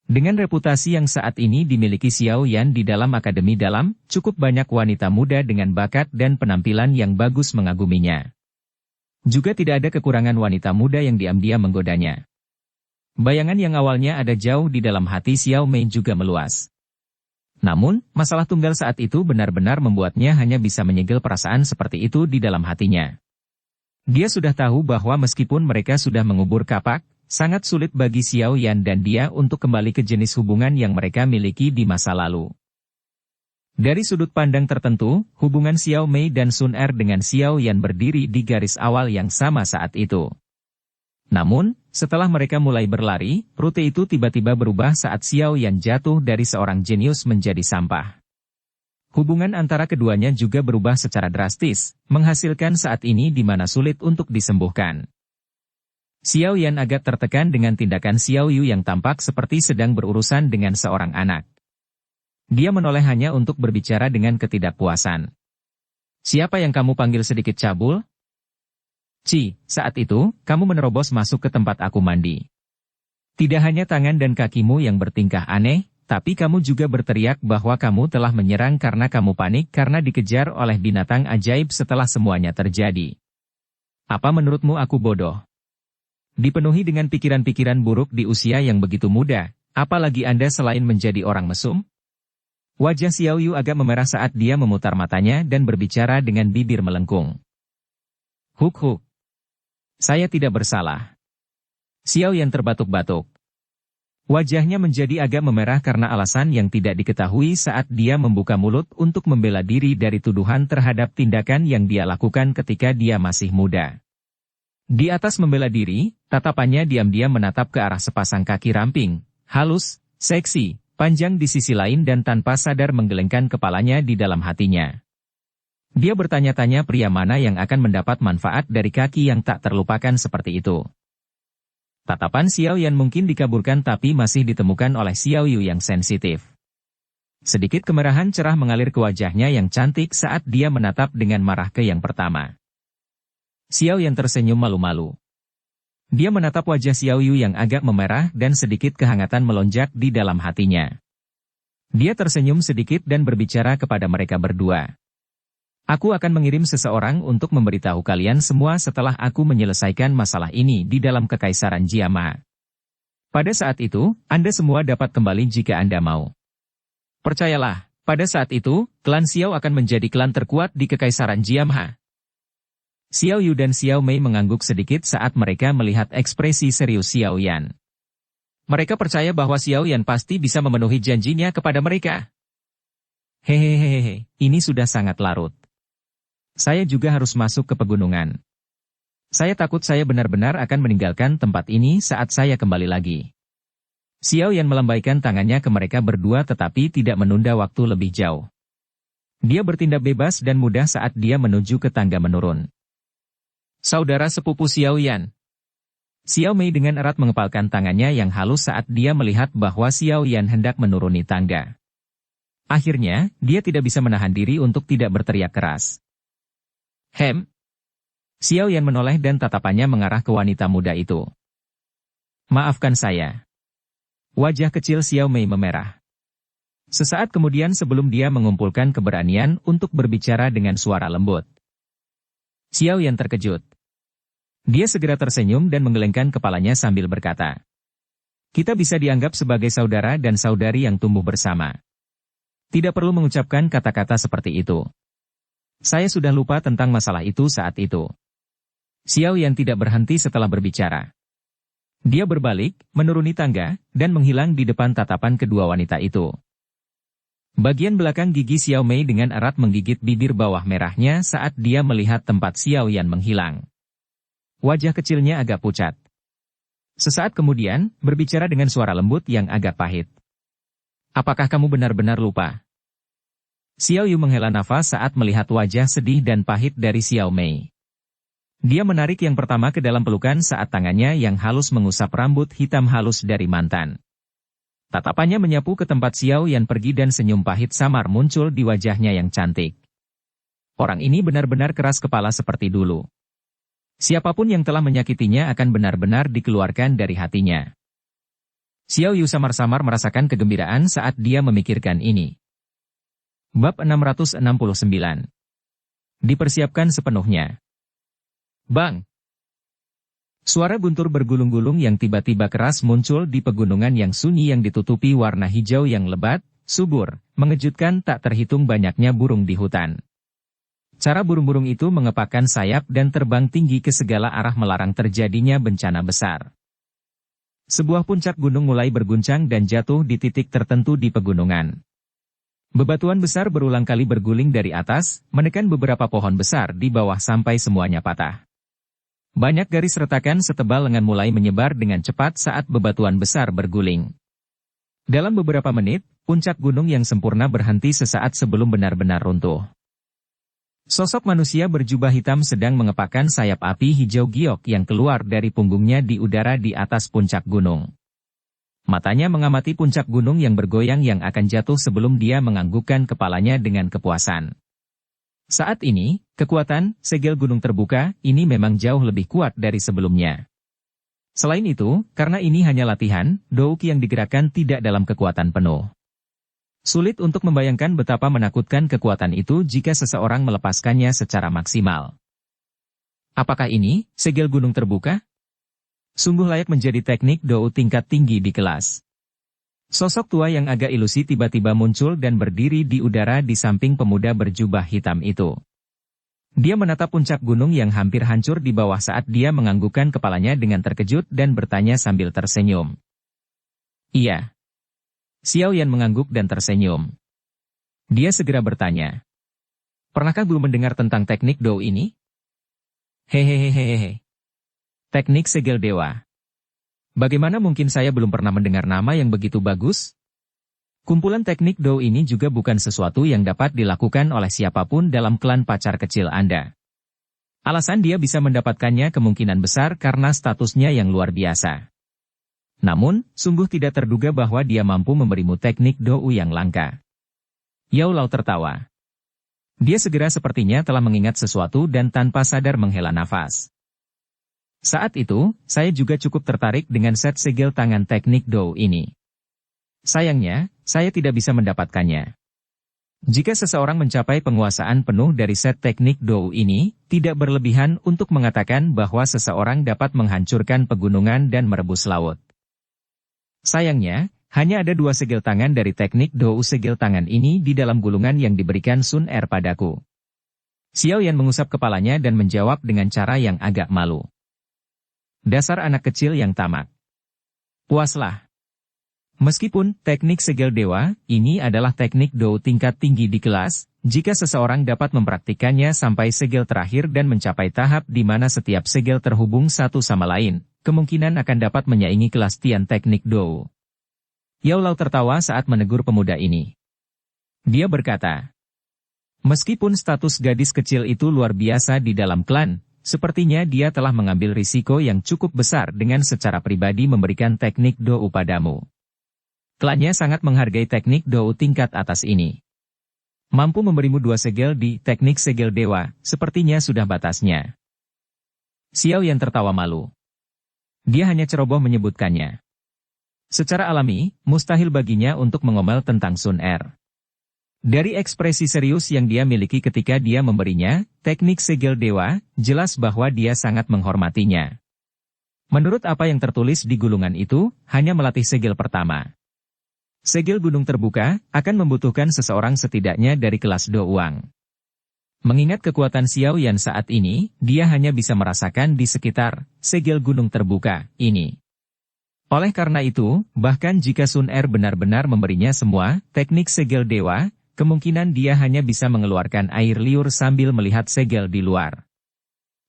Dengan reputasi yang saat ini dimiliki Xiao Yan di dalam akademi dalam, cukup banyak wanita muda dengan bakat dan penampilan yang bagus mengaguminya. Juga tidak ada kekurangan wanita muda yang diam-diam menggodanya. Bayangan yang awalnya ada jauh di dalam hati Xiao Mei juga meluas. Namun, masalah tunggal saat itu benar-benar membuatnya hanya bisa menyegel perasaan seperti itu di dalam hatinya. Dia sudah tahu bahwa meskipun mereka sudah mengubur kapak, sangat sulit bagi Xiao Yan dan dia untuk kembali ke jenis hubungan yang mereka miliki di masa lalu. Dari sudut pandang tertentu, hubungan Xiao Mei dan Sun Er dengan Xiao Yan berdiri di garis awal yang sama saat itu. Namun, setelah mereka mulai berlari, rute itu tiba-tiba berubah saat Xiao Yan jatuh dari seorang jenius menjadi sampah. Hubungan antara keduanya juga berubah secara drastis, menghasilkan saat ini di mana sulit untuk disembuhkan. Xiao Yan agak tertekan dengan tindakan Xiao Yu yang tampak seperti sedang berurusan dengan seorang anak. Dia menoleh hanya untuk berbicara dengan ketidakpuasan. "Siapa yang kamu panggil sedikit cabul?" Saat itu, kamu menerobos masuk ke tempat aku mandi. Tidak hanya tangan dan kakimu yang bertingkah aneh, tapi kamu juga berteriak bahwa kamu telah menyerang karena kamu panik karena dikejar oleh binatang ajaib setelah semuanya terjadi. Apa menurutmu aku bodoh? Dipenuhi dengan pikiran-pikiran buruk di usia yang begitu muda, apalagi Anda selain menjadi orang mesum? Wajah Xiao Yu agak memerah saat dia memutar matanya dan berbicara dengan bibir melengkung. Huk. Saya tidak bersalah. Xiao Yan terbatuk-batuk. Wajahnya menjadi agak memerah karena alasan yang tidak diketahui saat dia membuka mulut untuk membela diri dari tuduhan terhadap tindakan yang dia lakukan ketika dia masih muda. Di atas membela diri, tatapannya diam-diam menatap ke arah sepasang kaki ramping, halus, seksi, panjang di sisi lain dan tanpa sadar menggelengkan kepalanya di dalam hatinya. Dia bertanya-tanya pria mana yang akan mendapat manfaat dari kaki yang tak terlupakan seperti itu. Tatapan Xiao Yan mungkin dikaburkan tapi masih ditemukan oleh Xiao Yu yang sensitif. Sedikit kemerahan cerah mengalir ke wajahnya yang cantik saat dia menatap dengan marah ke yang pertama. Xiao Yan tersenyum malu-malu. Dia menatap wajah Xiao Yu yang agak memerah dan sedikit kehangatan melonjak di dalam hatinya. Dia tersenyum sedikit dan berbicara kepada mereka berdua. Aku akan mengirim seseorang untuk memberitahu kalian semua setelah aku menyelesaikan masalah ini di dalam Kekaisaran Jiama. Pada saat itu, Anda semua dapat kembali jika Anda mau. Percayalah, pada saat itu, klan Xiao akan menjadi klan terkuat di Kekaisaran Jiama. Xiao Yu dan Xiao Mei mengangguk sedikit saat mereka melihat ekspresi serius Xiao Yan. Mereka percaya bahwa Xiao Yan pasti bisa memenuhi janjinya kepada mereka. Hehehehe, ini sudah sangat larut. Saya juga harus masuk ke pegunungan. Saya takut saya benar-benar akan meninggalkan tempat ini saat saya kembali lagi. Xiao Yan melambaikan tangannya ke mereka berdua tetapi tidak menunda waktu lebih jauh. Dia bertindak bebas dan mudah saat dia menuju ke tangga menurun. Saudara sepupu Xiao Yan. Xiao Mei dengan erat mengepalkan tangannya yang halus saat dia melihat bahwa Xiao Yan hendak menuruni tangga. Akhirnya, dia tidak bisa menahan diri untuk tidak berteriak keras. Xiao Yan menoleh dan tatapannya mengarah ke wanita muda itu. Maafkan saya. Wajah kecil Xiao Mei memerah. Sesaat kemudian sebelum dia mengumpulkan keberanian untuk berbicara dengan suara lembut. Xiao Yan terkejut. Dia segera tersenyum dan menggelengkan kepalanya sambil berkata, kita bisa dianggap sebagai saudara dan saudari yang tumbuh bersama. Tidak perlu mengucapkan kata-kata seperti itu. Saya sudah lupa tentang masalah itu saat itu. Xiao Yan tidak berhenti setelah berbicara. Dia berbalik, menuruni tangga, dan menghilang di depan tatapan kedua wanita itu. Bagian belakang gigi Xiao Mei dengan erat menggigit bibir bawah merahnya saat dia melihat tempat Xiao Yan menghilang. Wajah kecilnya agak pucat. Sesaat kemudian, berbicara dengan suara lembut yang agak pahit. Apakah kamu benar-benar lupa? Xiao Yu menghela nafas saat melihat wajah sedih dan pahit dari Xiao Mei. Dia menarik yang pertama ke dalam pelukan saat tangannya yang halus mengusap rambut hitam halus dari mantan. Tatapannya menyapu ke tempat Xiao Yan pergi dan senyum pahit samar muncul di wajahnya yang cantik. Orang ini benar-benar keras kepala seperti dulu. Siapapun yang telah menyakitinya akan benar-benar dikeluarkan dari hatinya. Xiao Yu samar-samar merasakan kegembiraan saat dia memikirkan ini. Bab 669. Dipersiapkan sepenuhnya. Bang! Suara guntur bergulung-gulung yang tiba-tiba keras muncul di pegunungan yang sunyi yang ditutupi warna hijau yang lebat, subur, mengejutkan tak terhitung banyaknya burung di hutan. Cara burung-burung itu mengepakkan sayap dan terbang tinggi ke segala arah melarang terjadinya bencana besar. Sebuah puncak gunung mulai berguncang dan jatuh di titik tertentu di pegunungan. Bebatuan besar berulang kali berguling dari atas, menekan beberapa pohon besar di bawah sampai semuanya patah. Banyak garis retakan setebal lengan mulai menyebar dengan cepat saat bebatuan besar berguling. Dalam beberapa menit, puncak gunung yang sempurna berhenti sesaat sebelum benar-benar runtuh. Sosok manusia berjubah hitam sedang mengepakkan sayap api hijau giok yang keluar dari punggungnya di udara di atas puncak gunung. Matanya mengamati puncak gunung yang bergoyang yang akan jatuh sebelum dia menganggukkan kepalanya dengan kepuasan. Saat ini, kekuatan segel gunung terbuka ini memang jauh lebih kuat dari sebelumnya. Selain itu, karena ini hanya latihan, Douki yang digerakkan tidak dalam kekuatan penuh. Sulit untuk membayangkan betapa menakutkan kekuatan itu jika seseorang melepaskannya secara maksimal. Apakah ini segel gunung terbuka? Sungguh layak menjadi teknik Dou tingkat tinggi di kelas. Sosok tua yang agak ilusi tiba-tiba muncul dan berdiri di udara di samping pemuda berjubah hitam itu. Dia menatap puncak gunung yang hampir hancur di bawah saat dia menganggukkan kepalanya dengan terkejut dan bertanya sambil tersenyum. Iya. Xiao Yan mengangguk dan tersenyum. Dia segera bertanya. Pernahkah belum mendengar tentang teknik Dou ini? Hehehehehe. Teknik segel dewa. Bagaimana mungkin saya belum pernah mendengar nama yang begitu bagus? Kumpulan teknik Dou ini juga bukan sesuatu yang dapat dilakukan oleh siapapun dalam klan pacar kecil Anda. Alasan dia bisa mendapatkannya kemungkinan besar karena statusnya yang luar biasa. Namun, sungguh tidak terduga bahwa dia mampu memberimu teknik Dou yang langka. Yao Lao tertawa. Dia segera sepertinya telah mengingat sesuatu dan tanpa sadar menghela nafas. Saat itu, saya juga cukup tertarik dengan set segel tangan teknik Dou ini. Sayangnya, saya tidak bisa mendapatkannya. Jika seseorang mencapai penguasaan penuh dari set teknik Dou ini, tidak berlebihan untuk mengatakan bahwa seseorang dapat menghancurkan pegunungan dan merebus laut. Sayangnya, hanya ada 2 segel tangan dari teknik Dou segel tangan ini di dalam gulungan yang diberikan Sun Er padaku. Xiao Yan mengusap kepalanya dan menjawab dengan cara yang agak malu. Dasar anak kecil yang tamak. Puaslah. Meskipun teknik segel dewa, ini adalah teknik Dou tingkat tinggi di kelas, jika seseorang dapat mempraktikannya sampai segel terakhir dan mencapai tahap di mana setiap segel terhubung satu sama lain, kemungkinan akan dapat menyaingi kelas Tian teknik Dou. Yao Lao tertawa saat menegur pemuda ini. Dia berkata, meskipun status gadis kecil itu luar biasa di dalam klan, sepertinya dia telah mengambil risiko yang cukup besar dengan secara pribadi memberikan teknik Dou padamu. Klannya sangat menghargai teknik Dou tingkat atas ini. Mampu memberimu 2 segel di teknik segel dewa, sepertinya sudah batasnya. Xiao Yan tertawa malu. Dia hanya ceroboh menyebutkannya. Secara alami, mustahil baginya untuk mengomel tentang Sun Er. Dari ekspresi serius yang dia miliki ketika dia memberinya teknik segel dewa, jelas bahwa dia sangat menghormatinya. Menurut apa yang tertulis di gulungan itu, hanya melatih segel pertama. Segel gunung terbuka akan membutuhkan seseorang setidaknya dari kelas Do Uang. Mengingat kekuatan Xiao Yan saat ini, dia hanya bisa merasakan di sekitar segel gunung terbuka ini. Oleh karena itu, bahkan jika Sun Er benar-benar memberinya semua teknik segel dewa, kemungkinan dia hanya bisa mengeluarkan air liur sambil melihat segel di luar.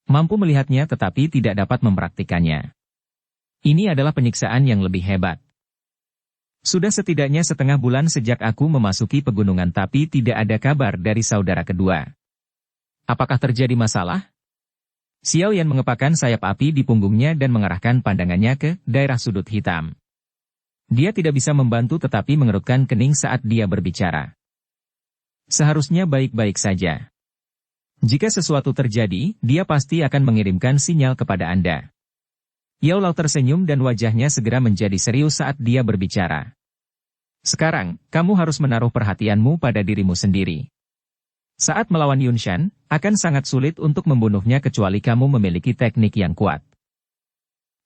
Mampu melihatnya tetapi tidak dapat mempraktikannya. Ini adalah penyiksaan yang lebih hebat. Sudah setidaknya setengah bulan sejak aku memasuki pegunungan tapi tidak ada kabar dari saudara kedua. Apakah terjadi masalah? Xiao Yan mengepakkan sayap api di punggungnya dan mengarahkan pandangannya ke daerah sudut hitam. Dia tidak bisa membantu tetapi mengerutkan kening saat dia berbicara. Seharusnya baik-baik saja. Jika sesuatu terjadi, dia pasti akan mengirimkan sinyal kepada Anda. Yao Lao tersenyum dan wajahnya segera menjadi serius saat dia berbicara. Sekarang, kamu harus menaruh perhatianmu pada dirimu sendiri. Saat melawan Yunshan, akan sangat sulit untuk membunuhnya kecuali kamu memiliki teknik yang kuat.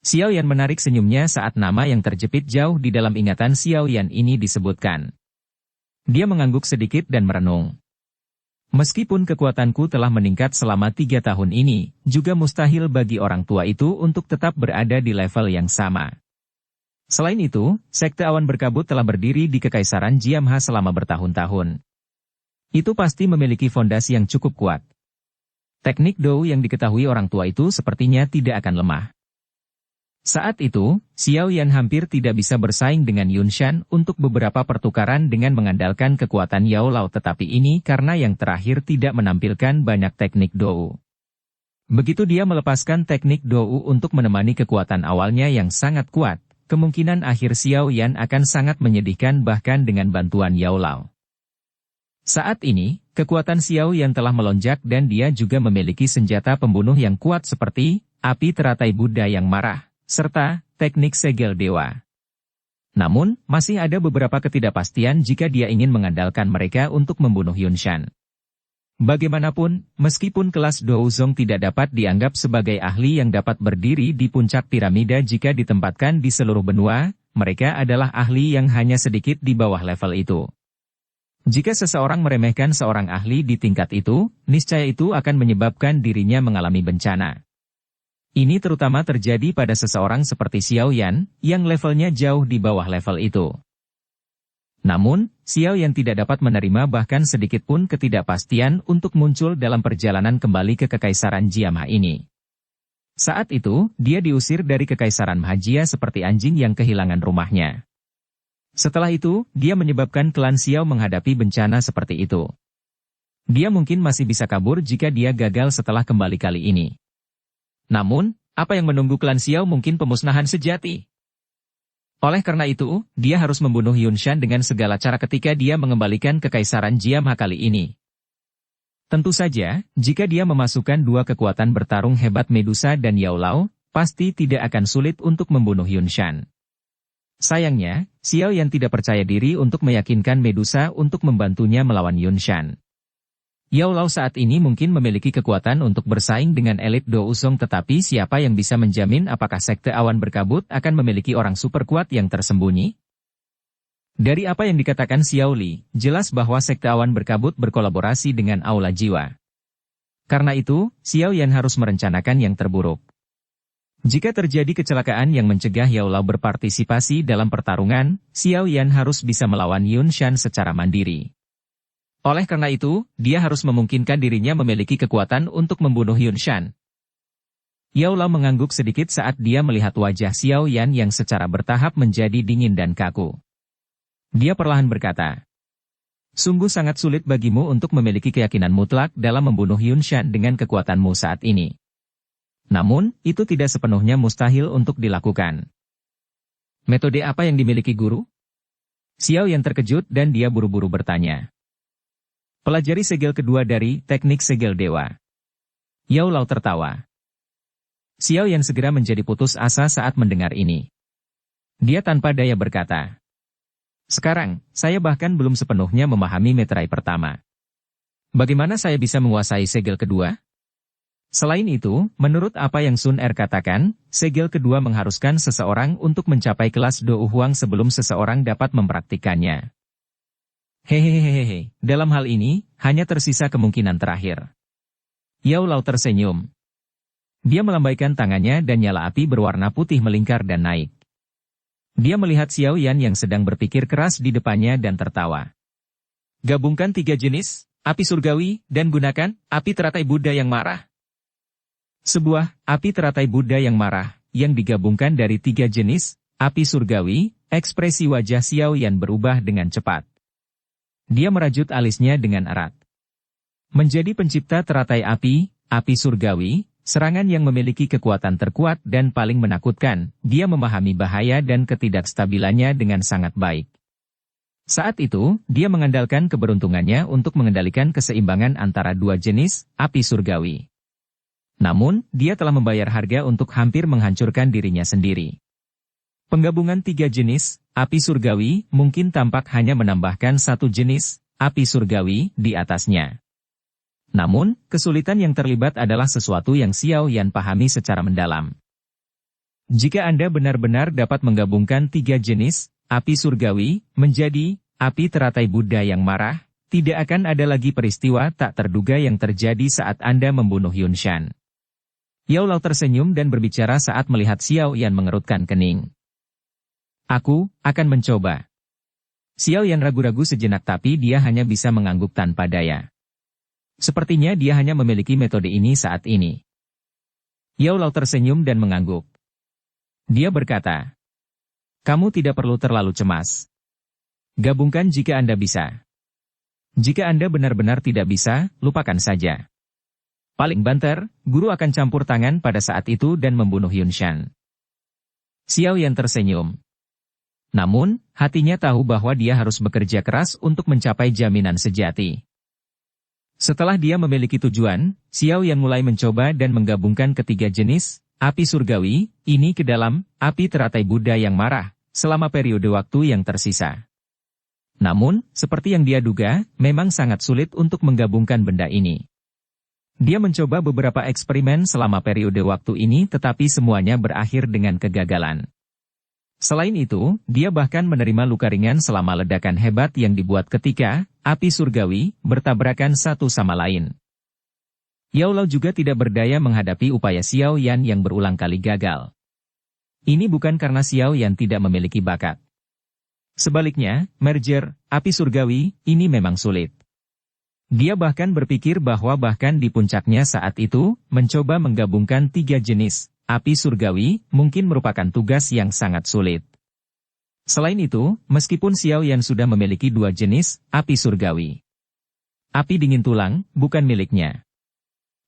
Xiao Yan menarik senyumnya saat nama yang terjepit jauh di dalam ingatan Xiao Yan ini disebutkan. Dia mengangguk sedikit dan merenung. Meskipun kekuatanku telah meningkat selama 3 tahun ini, juga mustahil bagi orang tua itu untuk tetap berada di level yang sama. Selain itu, Sekte Awan Berkabut telah berdiri di Kekaisaran Jiamha selama bertahun-tahun. Itu pasti memiliki fondasi yang cukup kuat. Teknik Dou yang diketahui orang tua itu sepertinya tidak akan lemah. Saat itu, Xiao Yan hampir tidak bisa bersaing dengan Yunshan untuk beberapa pertukaran dengan mengandalkan kekuatan Yao Lao tetapi ini karena yang terakhir tidak menampilkan banyak teknik Dou. Begitu dia melepaskan teknik Dou untuk menemani kekuatan awalnya yang sangat kuat, kemungkinan akhir Xiao Yan akan sangat menyedihkan bahkan dengan bantuan Yao Lao. Saat ini, kekuatan Xiao Yan telah melonjak dan dia juga memiliki senjata pembunuh yang kuat seperti api teratai Buddha yang marah, serta teknik segel dewa. Namun, masih ada beberapa ketidakpastian jika dia ingin mengandalkan mereka untuk membunuh Yunshan. Bagaimanapun, meskipun kelas Douzong tidak dapat dianggap sebagai ahli yang dapat berdiri di puncak piramida jika ditempatkan di seluruh benua, mereka adalah ahli yang hanya sedikit di bawah level itu. Jika seseorang meremehkan seorang ahli di tingkat itu, niscaya itu akan menyebabkan dirinya mengalami bencana. Ini terutama terjadi pada seseorang seperti Xiao Yan, yang levelnya jauh di bawah level itu. Namun, Xiao Yan tidak dapat menerima bahkan sedikit pun ketidakpastian untuk muncul dalam perjalanan kembali ke Kekaisaran Jiamha ini. Saat itu, dia diusir dari Kekaisaran Mahajia seperti anjing yang kehilangan rumahnya. Setelah itu, dia menyebabkan klan Xiao menghadapi bencana seperti itu. Dia mungkin masih bisa kabur jika dia gagal setelah kembali kali ini. Namun, apa yang menunggu klan Xiao mungkin pemusnahan sejati. Oleh karena itu, dia harus membunuh Yunshan dengan segala cara ketika dia mengembalikan Kekaisaran Jiamha kali ini. Tentu saja, jika dia memasukkan dua kekuatan bertarung hebat Medusa dan Yao Lao, pasti tidak akan sulit untuk membunuh Yunshan. Sayangnya, Xiao Yan tidak percaya diri untuk meyakinkan Medusa untuk membantunya melawan Yunshan. Yao Lao saat ini mungkin memiliki kekuatan untuk bersaing dengan elit Douzong tetapi siapa yang bisa menjamin apakah Sekte Awan Berkabut akan memiliki orang super kuat yang tersembunyi? Dari apa yang dikatakan Xiao Li, jelas bahwa Sekte Awan Berkabut berkolaborasi dengan Aula Jiwa. Karena itu, Xiao Yan harus merencanakan yang terburuk. Jika terjadi kecelakaan yang mencegah Yao Lao berpartisipasi dalam pertarungan, Xiao Yan harus bisa melawan Yunshan secara mandiri. Oleh karena itu, dia harus memungkinkan dirinya memiliki kekuatan untuk membunuh Yunshan. Yao Lao mengangguk sedikit saat dia melihat wajah Xiao Yan yang secara bertahap menjadi dingin dan kaku. Dia perlahan berkata, "Sungguh sangat sulit bagimu untuk memiliki keyakinan mutlak dalam membunuh Yunshan dengan kekuatanmu saat ini. Namun, itu tidak sepenuhnya mustahil untuk dilakukan." Metode apa yang dimiliki guru? Xiao Yan terkejut dan dia buru-buru bertanya. Pelajari segel kedua dari teknik segel dewa. Yao Lao tertawa. Xiao Yan segera menjadi putus asa saat mendengar ini. Dia tanpa daya berkata, "Sekarang, saya bahkan belum sepenuhnya memahami meterai pertama. Bagaimana saya bisa menguasai segel kedua? Selain itu, menurut apa yang Sun Er katakan, segel kedua mengharuskan seseorang untuk mencapai kelas Do Huang sebelum seseorang dapat mempraktikannya. Hehehehe, dalam hal ini, hanya tersisa kemungkinan terakhir." Yao Lao tersenyum. Dia melambaikan tangannya dan nyala api berwarna putih melingkar dan naik. Dia melihat Xiao Yan yang sedang berpikir keras di depannya dan tertawa. "Gabungkan 3 jenis, api surgawi, dan gunakan api teratai Buddha yang marah." Sebuah api teratai Buddha yang marah, yang digabungkan dari 3 jenis, api surgawi, ekspresi wajah Xiao Yan berubah dengan cepat. Dia merajut alisnya dengan erat. Menjadi pencipta teratai api surgawi, serangan yang memiliki kekuatan terkuat dan paling menakutkan, dia memahami bahaya dan ketidakstabilannya dengan sangat baik. Saat itu, dia mengandalkan keberuntungannya untuk mengendalikan keseimbangan antara 2 jenis api surgawi. Namun, dia telah membayar harga untuk hampir menghancurkan dirinya sendiri. Penggabungan 3 jenis api surgawi mungkin tampak hanya menambahkan 1 jenis api surgawi di atasnya. Namun, kesulitan yang terlibat adalah sesuatu yang Xiao Yan pahami secara mendalam. Jika Anda benar-benar dapat menggabungkan 3 jenis api surgawi menjadi api teratai Buddha yang marah, tidak akan ada lagi peristiwa tak terduga yang terjadi saat Anda membunuh Yun Shan. Yao Lao tersenyum dan berbicara saat melihat Xiao Yan mengerutkan kening. "Aku akan mencoba." Xiao Yan ragu-ragu sejenak tapi dia hanya bisa mengangguk tanpa daya. Sepertinya dia hanya memiliki metode ini saat ini. Yao Lao tersenyum dan mengangguk. Dia berkata, "Kamu tidak perlu terlalu cemas. Gabungkan jika Anda bisa. Jika Anda benar-benar tidak bisa, lupakan saja. Paling banter, guru akan campur tangan pada saat itu dan membunuh Yun Shan." Xiao Yan tersenyum. Namun, hatinya tahu bahwa dia harus bekerja keras untuk mencapai jaminan sejati. Setelah dia memiliki tujuan, Xiao Yan mulai mencoba dan menggabungkan ketiga jenis api surgawi ini ke dalam api teratai Buddha yang marah selama periode waktu yang tersisa. Namun, seperti yang dia duga, memang sangat sulit untuk menggabungkan benda ini. Dia mencoba beberapa eksperimen selama periode waktu ini tetapi semuanya berakhir dengan kegagalan. Selain itu, dia bahkan menerima luka ringan selama ledakan hebat yang dibuat ketika api surgawi bertabrakan satu sama lain. Yao Lao juga tidak berdaya menghadapi upaya Xiao Yan yang berulang kali gagal. Ini bukan karena Xiao Yan tidak memiliki bakat. Sebaliknya, merger api surgawi ini memang sulit. Dia bahkan berpikir bahwa bahkan di puncaknya saat itu, mencoba menggabungkan 3 jenis api surgawi mungkin merupakan tugas yang sangat sulit. Selain itu, meskipun Xiao Yan sudah memiliki 2 jenis api surgawi, api dingin tulang bukan miliknya.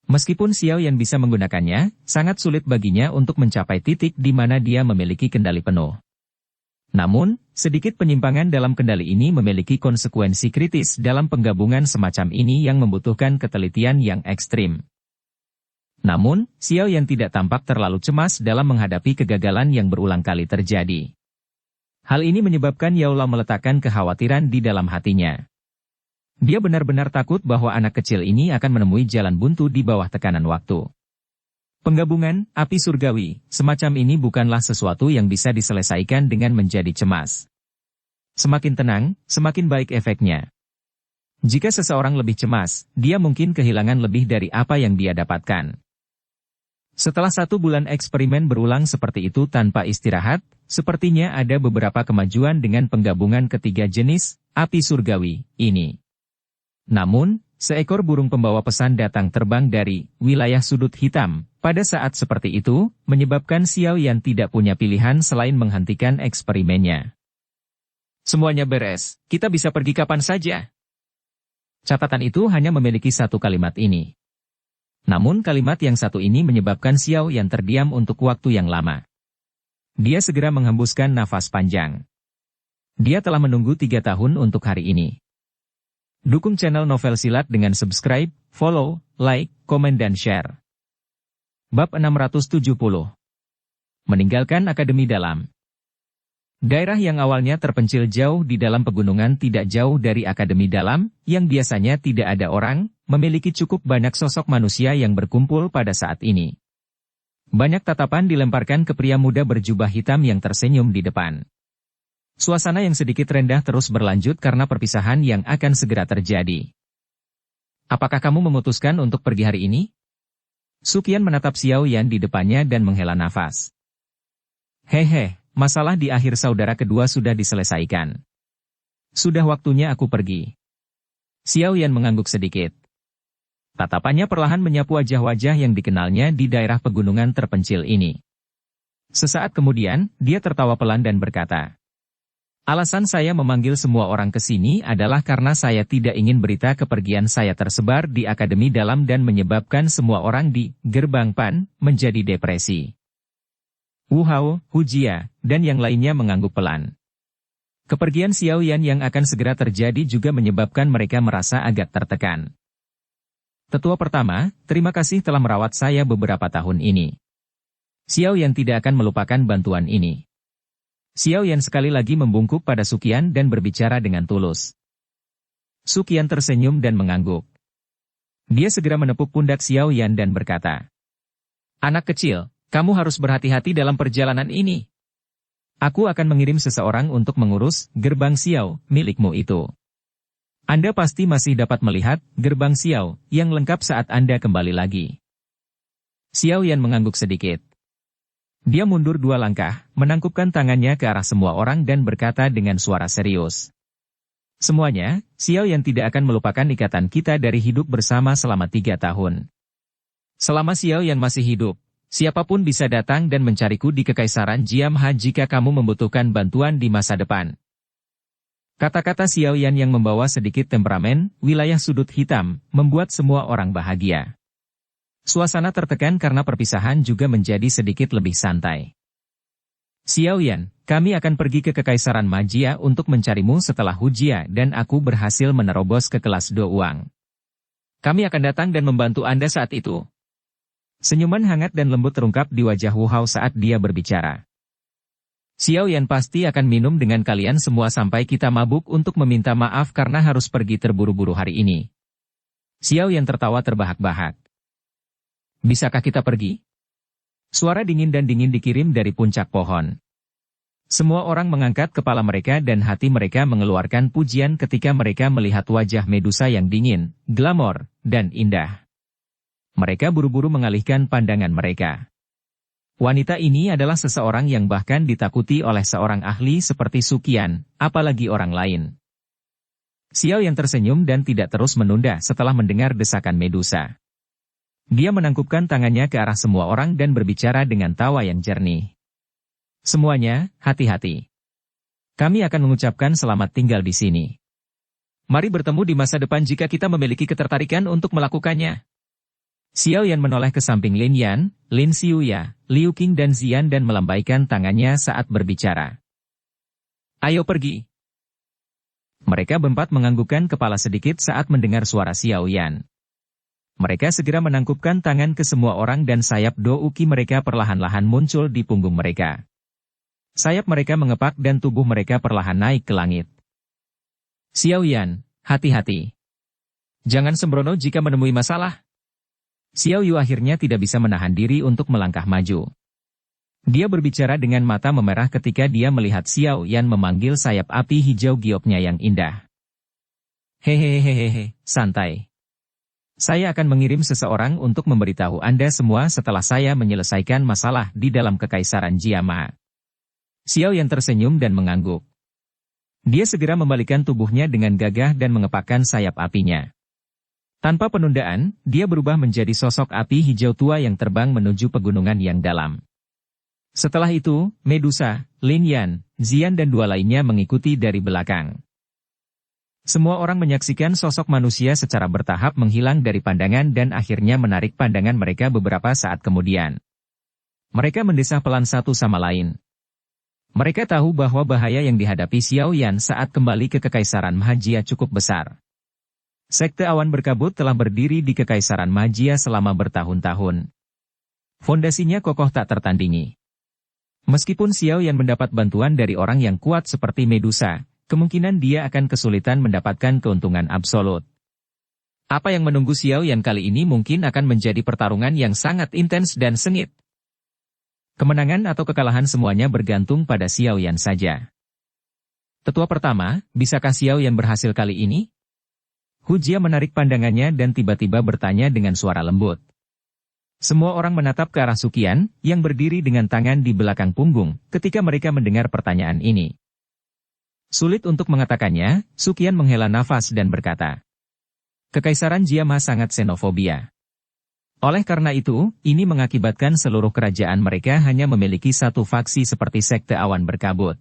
Meskipun Xiao Yan bisa menggunakannya, sangat sulit baginya untuk mencapai titik di mana dia memiliki kendali penuh. Namun, sedikit penyimpangan dalam kendali ini memiliki konsekuensi kritis dalam penggabungan semacam ini yang membutuhkan ketelitian yang ekstrim. Namun, Xiao Yan tidak tampak terlalu cemas dalam menghadapi kegagalan yang berulang kali terjadi. Hal ini menyebabkan Yao Lao meletakkan kekhawatiran di dalam hatinya. Dia benar-benar takut bahwa anak kecil ini akan menemui jalan buntu di bawah tekanan waktu. Penggabungan api surgawi semacam ini bukanlah sesuatu yang bisa diselesaikan dengan menjadi cemas. Semakin tenang, semakin baik efeknya. Jika seseorang lebih cemas, dia mungkin kehilangan lebih dari apa yang dia dapatkan. Setelah 1 bulan eksperimen berulang seperti itu tanpa istirahat, sepertinya ada beberapa kemajuan dengan penggabungan ketiga jenis api surgawi ini. Namun, seekor burung pembawa pesan datang terbang dari wilayah sudut hitam. Pada saat seperti itu, menyebabkan Xiao Yan tidak punya pilihan selain menghentikan eksperimennya. "Semuanya beres, kita bisa pergi kapan saja." Catatan itu hanya memiliki 1 kalimat ini. Namun kalimat yang satu ini menyebabkan Xiao Yan terdiam untuk waktu yang lama. Dia segera menghembuskan nafas panjang. Dia telah menunggu 3 tahun untuk hari ini. Dukung channel Novel Silat dengan subscribe, follow, like, komen dan share. Bab 670. Meninggalkan Akademi Dalam. Daerah yang awalnya terpencil jauh di dalam pegunungan tidak jauh dari Akademi Dalam, yang biasanya tidak ada orang, memiliki cukup banyak sosok manusia yang berkumpul pada saat ini. Banyak tatapan dilemparkan ke pria muda berjubah hitam yang tersenyum di depan. Suasana yang sedikit rendah terus berlanjut karena perpisahan yang akan segera terjadi. Apakah kamu memutuskan untuk pergi hari ini? Sukian menatap Xiao Yan di depannya dan menghela nafas. Hehe, masalah di akhir saudara kedua sudah diselesaikan. Sudah waktunya aku pergi. Xiao Yan mengangguk sedikit. Tatapannya perlahan menyapu wajah-wajah yang dikenalnya di daerah pegunungan terpencil ini. Sesaat kemudian, dia tertawa pelan dan berkata, alasan saya memanggil semua orang ke sini adalah karena saya tidak ingin berita kepergian saya tersebar di Akademi Dalam dan menyebabkan semua orang di Gerbang Pan menjadi depresi. Wu Hao, Hu Jia, dan yang lainnya mengangguk pelan. Kepergian Xiao Yan yang akan segera terjadi juga menyebabkan mereka merasa agak tertekan. Tetua pertama, terima kasih telah merawat saya beberapa tahun ini. Xiao Yan tidak akan melupakan bantuan ini. Xiao Yan sekali lagi membungkuk pada Sukian dan berbicara dengan tulus. Sukian tersenyum dan mengangguk. Dia segera menepuk pundak Xiao Yan dan berkata, anak kecil, kamu harus berhati-hati dalam perjalanan ini. Aku akan mengirim seseorang untuk mengurus gerbang Xiao milikmu itu. Anda pasti masih dapat melihat gerbang Xiao yang lengkap saat Anda kembali lagi. Xiao Yan mengangguk sedikit. Dia mundur 2 langkah, menangkupkan tangannya ke arah semua orang dan berkata dengan suara serius. Semuanya, Xiao Yan tidak akan melupakan ikatan kita dari hidup bersama selama 3 tahun. Selama Xiao Yan masih hidup, siapapun bisa datang dan mencariku di Kekaisaran Jiamha jika kamu membutuhkan bantuan di masa depan. Kata-kata Xiao Yan yang membawa sedikit temperamen, wilayah sudut hitam, membuat semua orang bahagia. Suasana tertekan karena perpisahan juga menjadi sedikit lebih santai. Xiao Yan, kami akan pergi ke Kekaisaran Majia untuk mencarimu setelah Hu Jia dan aku berhasil menerobos ke kelas Do Uang. Kami akan datang dan membantu Anda saat itu. Senyuman hangat dan lembut terungkap di wajah Wu Hao saat dia berbicara. Xiao Yan pasti akan minum dengan kalian semua sampai kita mabuk untuk meminta maaf karena harus pergi terburu-buru hari ini. Xiao Yan tertawa terbahak-bahak. Bisakah kita pergi? Suara dingin dan dingin dikirim dari puncak pohon. Semua orang mengangkat kepala mereka dan hati mereka mengeluarkan pujian ketika mereka melihat wajah Medusa yang dingin, glamor, dan indah. Mereka buru-buru mengalihkan pandangan mereka. Wanita ini adalah seseorang yang bahkan ditakuti oleh seorang ahli seperti Sukian, apalagi orang lain. Xiao yang tersenyum dan tidak terus menunda setelah mendengar desakan Medusa. Dia menangkupkan tangannya ke arah semua orang dan berbicara dengan tawa yang jernih. Semuanya, hati-hati. Kami akan mengucapkan selamat tinggal di sini. Mari bertemu di masa depan jika kita memiliki ketertarikan untuk melakukannya. Xiao Yan menoleh ke samping Lin Yan, Lin Xiuya, Liu Qing dan Zian dan melambaikan tangannya saat berbicara. Ayo pergi. Mereka berempat menganggukkan kepala sedikit saat mendengar suara Xiao Yan. Mereka segera menangkupkan tangan ke semua orang dan sayap Do Uki mereka perlahan-lahan muncul di punggung mereka. Sayap mereka mengepak dan tubuh mereka perlahan naik ke langit. Xiao Yan, hati-hati. Jangan sembrono jika menemui masalah. Xiao Yu akhirnya tidak bisa menahan diri untuk melangkah maju. Dia berbicara dengan mata memerah ketika dia melihat Xiao Yan memanggil sayap api hijau gioknya yang indah. Hehehehehe, santai. Saya akan mengirim seseorang untuk memberitahu Anda semua setelah saya menyelesaikan masalah di dalam Kekaisaran Jiamha. Xiao Yan tersenyum dan mengangguk. Dia segera membalikkan tubuhnya dengan gagah dan mengepakkan sayap apinya. Tanpa penundaan, dia berubah menjadi sosok api hijau tua yang terbang menuju pegunungan yang dalam. Setelah itu, Medusa, Lin Yan, Zian dan 2 lainnya mengikuti dari belakang. Semua orang menyaksikan sosok manusia secara bertahap menghilang dari pandangan dan akhirnya menarik pandangan mereka beberapa saat kemudian. Mereka mendesah pelan satu sama lain. Mereka tahu bahwa bahaya yang dihadapi Xiao Yan saat kembali ke Kekaisaran Majia cukup besar. Sekte awan berkabut telah berdiri di Kekaisaran Majia selama bertahun-tahun. Fondasinya kokoh tak tertandingi. Meskipun Xiao Yan mendapat bantuan dari orang yang kuat seperti Medusa, kemungkinan dia akan kesulitan mendapatkan keuntungan absolut. Apa yang menunggu Xiao Yan kali ini mungkin akan menjadi pertarungan yang sangat intens dan sengit. Kemenangan atau kekalahan semuanya bergantung pada Xiao Yan saja. Tetua pertama, bisakah Xiao Yan berhasil kali ini? Hu Jia menarik pandangannya dan tiba-tiba bertanya dengan suara lembut. Semua orang menatap ke arah Suqian, yang berdiri dengan tangan di belakang punggung, ketika mereka mendengar pertanyaan ini. Sulit untuk mengatakannya, Suqian menghela nafas dan berkata, Kekaisaran Jiama sangat xenofobia. Oleh karena itu, ini mengakibatkan seluruh kerajaan mereka hanya memiliki satu faksi seperti Sekte Awan Berkabut.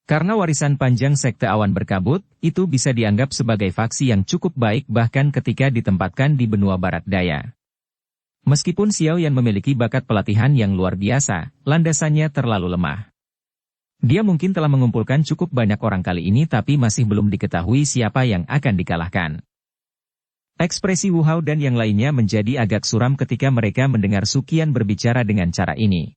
Karena warisan panjang Sekte Awan Berkabut, itu bisa dianggap sebagai faksi yang cukup baik bahkan ketika ditempatkan di benua barat daya. Meskipun Xiao Yan memiliki bakat pelatihan yang luar biasa, landasannya terlalu lemah. Dia mungkin telah mengumpulkan cukup banyak orang kali ini tapi masih belum diketahui siapa yang akan dikalahkan. Ekspresi Wu Hao dan yang lainnya menjadi agak suram ketika mereka mendengar Suqian berbicara dengan cara ini.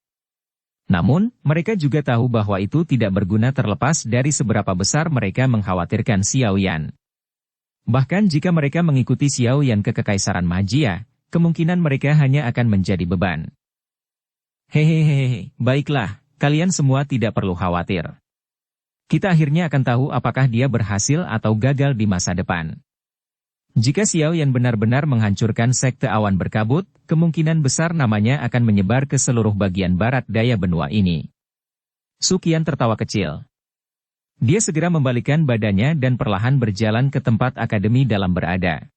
Namun, mereka juga tahu bahwa itu tidak berguna terlepas dari seberapa besar mereka mengkhawatirkan Xiao Yan. Bahkan jika mereka mengikuti Xiao Yan ke Kekaisaran Magia, kemungkinan mereka hanya akan menjadi beban. Hehehe, baiklah, kalian semua tidak perlu khawatir. Kita akhirnya akan tahu apakah dia berhasil atau gagal di masa depan. Jika Xiao Yan benar-benar menghancurkan Sekte Awan Berkabut, kemungkinan besar namanya akan menyebar ke seluruh bagian barat daya benua ini. Suqian tertawa kecil. Dia segera membalikkan badannya dan perlahan berjalan ke tempat akademi dalam berada.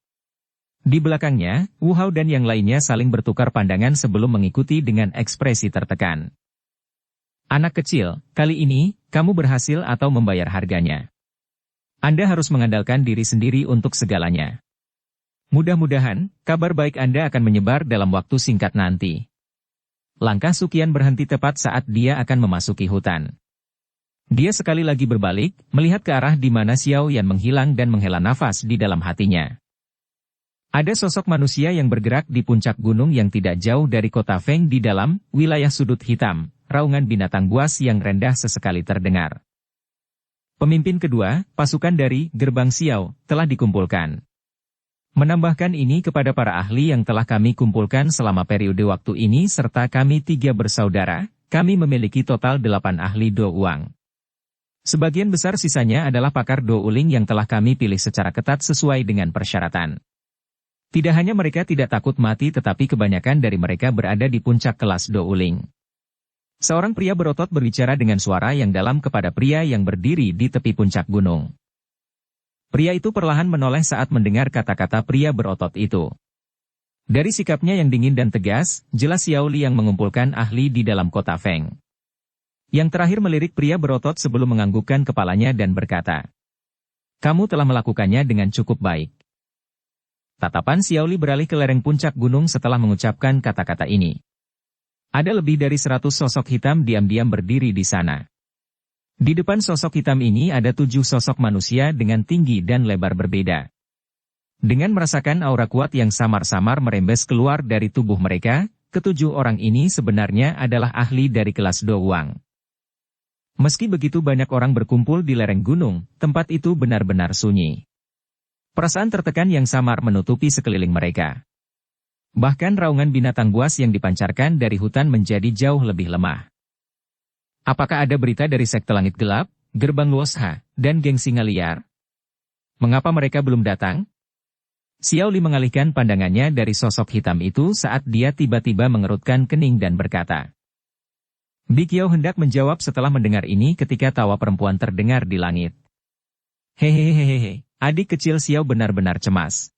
Di belakangnya, Wu Hao dan yang lainnya saling bertukar pandangan sebelum mengikuti dengan ekspresi tertekan. Anak kecil, kali ini, kamu berhasil atau membayar harganya. Anda harus mengandalkan diri sendiri untuk segalanya. Mudah-mudahan, kabar baik Anda akan menyebar dalam waktu singkat nanti. Langkah Suqian berhenti tepat saat dia akan memasuki hutan. Dia sekali lagi berbalik, melihat ke arah di mana Xiao Yan menghilang dan menghela nafas di dalam hatinya. Ada sosok manusia yang bergerak di puncak gunung yang tidak jauh dari kota Feng di dalam wilayah sudut hitam, raungan binatang buas yang rendah sesekali terdengar. Pemimpin kedua, pasukan dari Gerbang Xiao, telah dikumpulkan. Menambahkan ini kepada para ahli yang telah kami kumpulkan selama periode waktu ini serta kami 3 bersaudara, kami memiliki total 8 ahli Do Uang. Sebagian besar sisanya adalah pakar Do Uling yang telah kami pilih secara ketat sesuai dengan persyaratan. Tidak hanya mereka tidak takut mati tetapi kebanyakan dari mereka berada di puncak kelas Do Uling. Seorang pria berotot berbicara dengan suara yang dalam kepada pria yang berdiri di tepi puncak gunung. Pria itu perlahan menoleh saat mendengar kata-kata pria berotot itu. Dari sikapnya yang dingin dan tegas, jelas Xiao Li yang mengumpulkan ahli di dalam kota Feng. Yang terakhir melirik pria berotot sebelum menganggukkan kepalanya dan berkata, "Kamu telah melakukannya dengan cukup baik." Tatapan Xiao Li beralih ke lereng puncak gunung setelah mengucapkan kata-kata ini. Ada lebih dari 100 sosok hitam diam-diam berdiri di sana. Di depan sosok hitam ini ada 7 sosok manusia dengan tinggi dan lebar berbeda. Dengan merasakan aura kuat yang samar-samar merembes keluar dari tubuh mereka, ke-7 orang ini sebenarnya adalah ahli dari kelas Do Wang. Meski begitu banyak orang berkumpul di lereng gunung, tempat itu benar-benar sunyi. Perasaan tertekan yang samar menutupi sekeliling mereka. Bahkan raungan binatang buas yang dipancarkan dari hutan menjadi jauh lebih lemah. Apakah ada berita dari Sekte Langit Gelap, Gerbang Luosha, dan Geng Singa Liar? Mengapa mereka belum datang? Xiao Li mengalihkan pandangannya dari sosok hitam itu saat dia tiba-tiba mengerutkan kening dan berkata. Bi Qiao hendak menjawab setelah mendengar ini ketika tawa perempuan terdengar di langit. Hehehehe, adik kecil Xiao benar-benar cemas.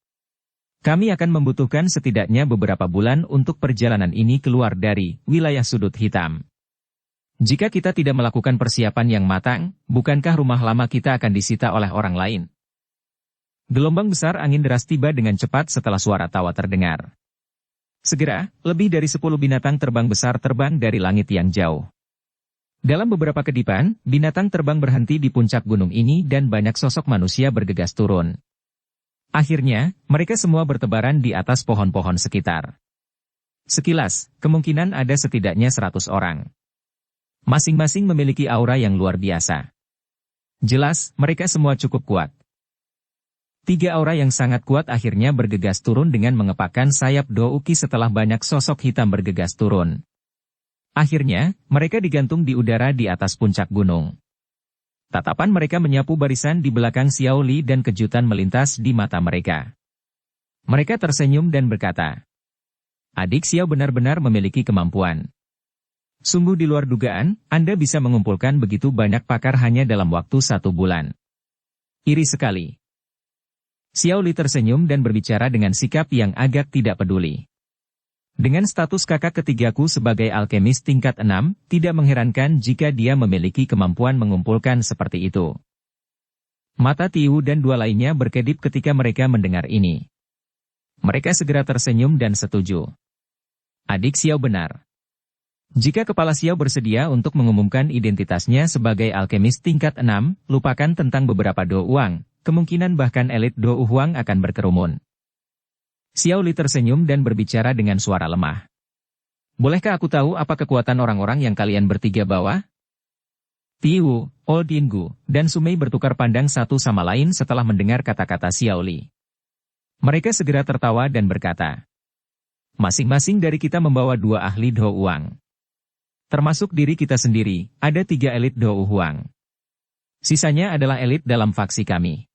Kami akan membutuhkan setidaknya beberapa bulan untuk perjalanan ini keluar dari wilayah sudut hitam. Jika kita tidak melakukan persiapan yang matang, bukankah rumah lama kita akan disita oleh orang lain? Gelombang besar angin deras tiba dengan cepat setelah suara tawa terdengar. Segera, lebih dari 10 binatang terbang besar terbang dari langit yang jauh. Dalam beberapa kedipan, binatang terbang berhenti di puncak gunung ini dan banyak sosok manusia bergegas turun. Akhirnya, mereka semua bertebaran di atas pohon-pohon sekitar. Sekilas, kemungkinan ada setidaknya 100 orang. Masing-masing memiliki aura yang luar biasa. Jelas, mereka semua cukup kuat. 3 aura yang sangat kuat akhirnya bergegas turun dengan mengepakkan sayap Douki setelah banyak sosok hitam bergegas turun. Akhirnya, mereka digantung di udara di atas puncak gunung. Tatapan mereka menyapu barisan di belakang Xiao Li dan kejutan melintas di mata mereka. Mereka tersenyum dan berkata, "Adik Xiao benar-benar memiliki kemampuan. Sungguh di luar dugaan, Anda bisa mengumpulkan begitu banyak pakar hanya dalam waktu 1 bulan. Iri sekali." Xiao Li tersenyum dan berbicara dengan sikap yang agak tidak peduli. Dengan status kakak ketigaku sebagai alkemis tingkat 6, tidak mengherankan jika dia memiliki kemampuan mengumpulkan seperti itu. Mata Tiu dan 2 lainnya berkedip ketika mereka mendengar ini. Mereka segera tersenyum dan setuju. Adik Xiao benar. Jika kepala Xiao bersedia untuk mengumumkan identitasnya sebagai alkemis tingkat 6, lupakan tentang beberapa Do Uang, kemungkinan bahkan elit Do Huang akan berkerumun. Xiao Li tersenyum dan berbicara dengan suara lemah. Bolehkah aku tahu apa kekuatan orang-orang yang kalian bertiga bawa? Tiu, Old Yinggu, dan Sumei bertukar pandang satu sama lain setelah mendengar kata-kata Xiao Li. Mereka segera tertawa dan berkata, "Masing-masing dari kita membawa 2 ahli Do Uang. Termasuk diri kita sendiri, ada 3 elit Do Huang. Sisanya adalah elit dalam faksi kami.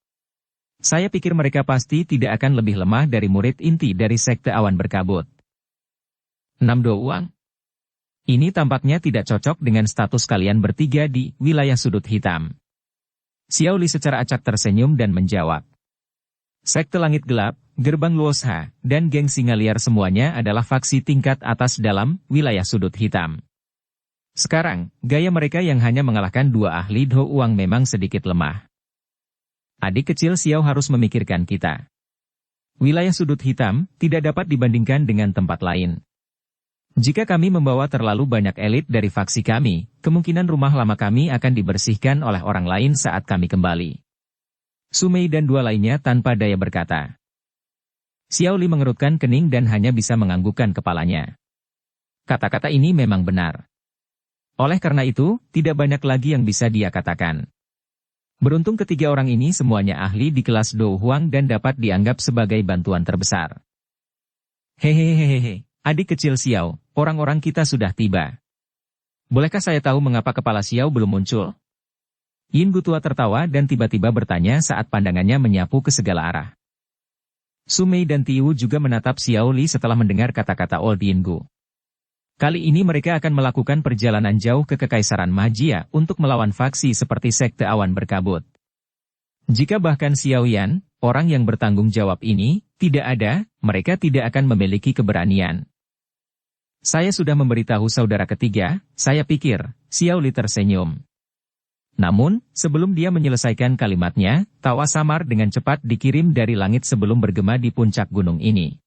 Saya pikir mereka pasti tidak akan lebih lemah dari murid inti dari Sekte Awan Berkabut. 6 Do Uang? Ini tampaknya tidak cocok dengan status kalian bertiga di wilayah sudut hitam." Xiao Li secara acak tersenyum dan menjawab. Sekte Langit Gelap, Gerbang Luosha, dan Geng Singa Liar semuanya adalah faksi tingkat atas dalam wilayah sudut hitam. Sekarang, gaya mereka yang hanya mengalahkan 2 ahli Do Uang memang sedikit lemah. Adik kecil Xiao harus memikirkan kita. Wilayah sudut hitam tidak dapat dibandingkan dengan tempat lain. Jika kami membawa terlalu banyak elit dari faksi kami, kemungkinan rumah lama kami akan dibersihkan oleh orang lain saat kami kembali. Sumei dan 2 lainnya tanpa daya berkata. Xiao Li mengerutkan kening dan hanya bisa menganggukkan kepalanya. Kata-kata ini memang benar. Oleh karena itu, tidak banyak lagi yang bisa dia katakan. Beruntung ketiga orang ini semuanya ahli di kelas Do Huang dan dapat dianggap sebagai bantuan terbesar. Hehehehe, adik kecil Xiao, orang-orang kita sudah tiba. Bolehkah saya tahu mengapa kepala Xiao belum muncul? Yinggu tua tertawa dan tiba-tiba bertanya saat pandangannya menyapu ke segala arah. Sumei dan Tiu juga menatap Xiao Li setelah mendengar kata-kata Old Yinggu. Kali ini mereka akan melakukan perjalanan jauh ke Kekaisaran Magia untuk melawan faksi seperti Sekte Awan Berkabut. Jika bahkan Xiao Yan, orang yang bertanggung jawab ini, tidak ada, mereka tidak akan memiliki keberanian. Saya sudah memberitahu saudara ketiga, saya pikir, Xiao Li tersenyum. Namun, sebelum dia menyelesaikan kalimatnya, tawa samar dengan cepat dikirim dari langit sebelum bergema di puncak gunung ini.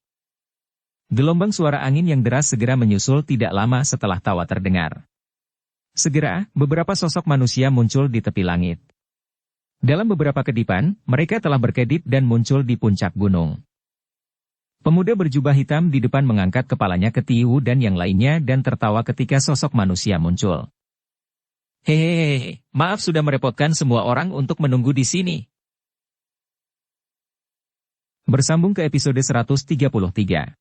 Gelombang suara angin yang deras segera menyusul tidak lama setelah tawa terdengar. Segera, beberapa sosok manusia muncul di tepi langit. Dalam beberapa kedipan, mereka telah berkedip dan muncul di puncak gunung. Pemuda berjubah hitam di depan mengangkat kepalanya ke Tiu dan yang lainnya dan tertawa ketika sosok manusia muncul. Hehehe, maaf sudah merepotkan semua orang untuk menunggu di sini. Bersambung ke episode 133.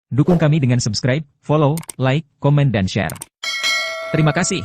Dukung kami dengan subscribe, follow, like, komen dan share. Terima kasih.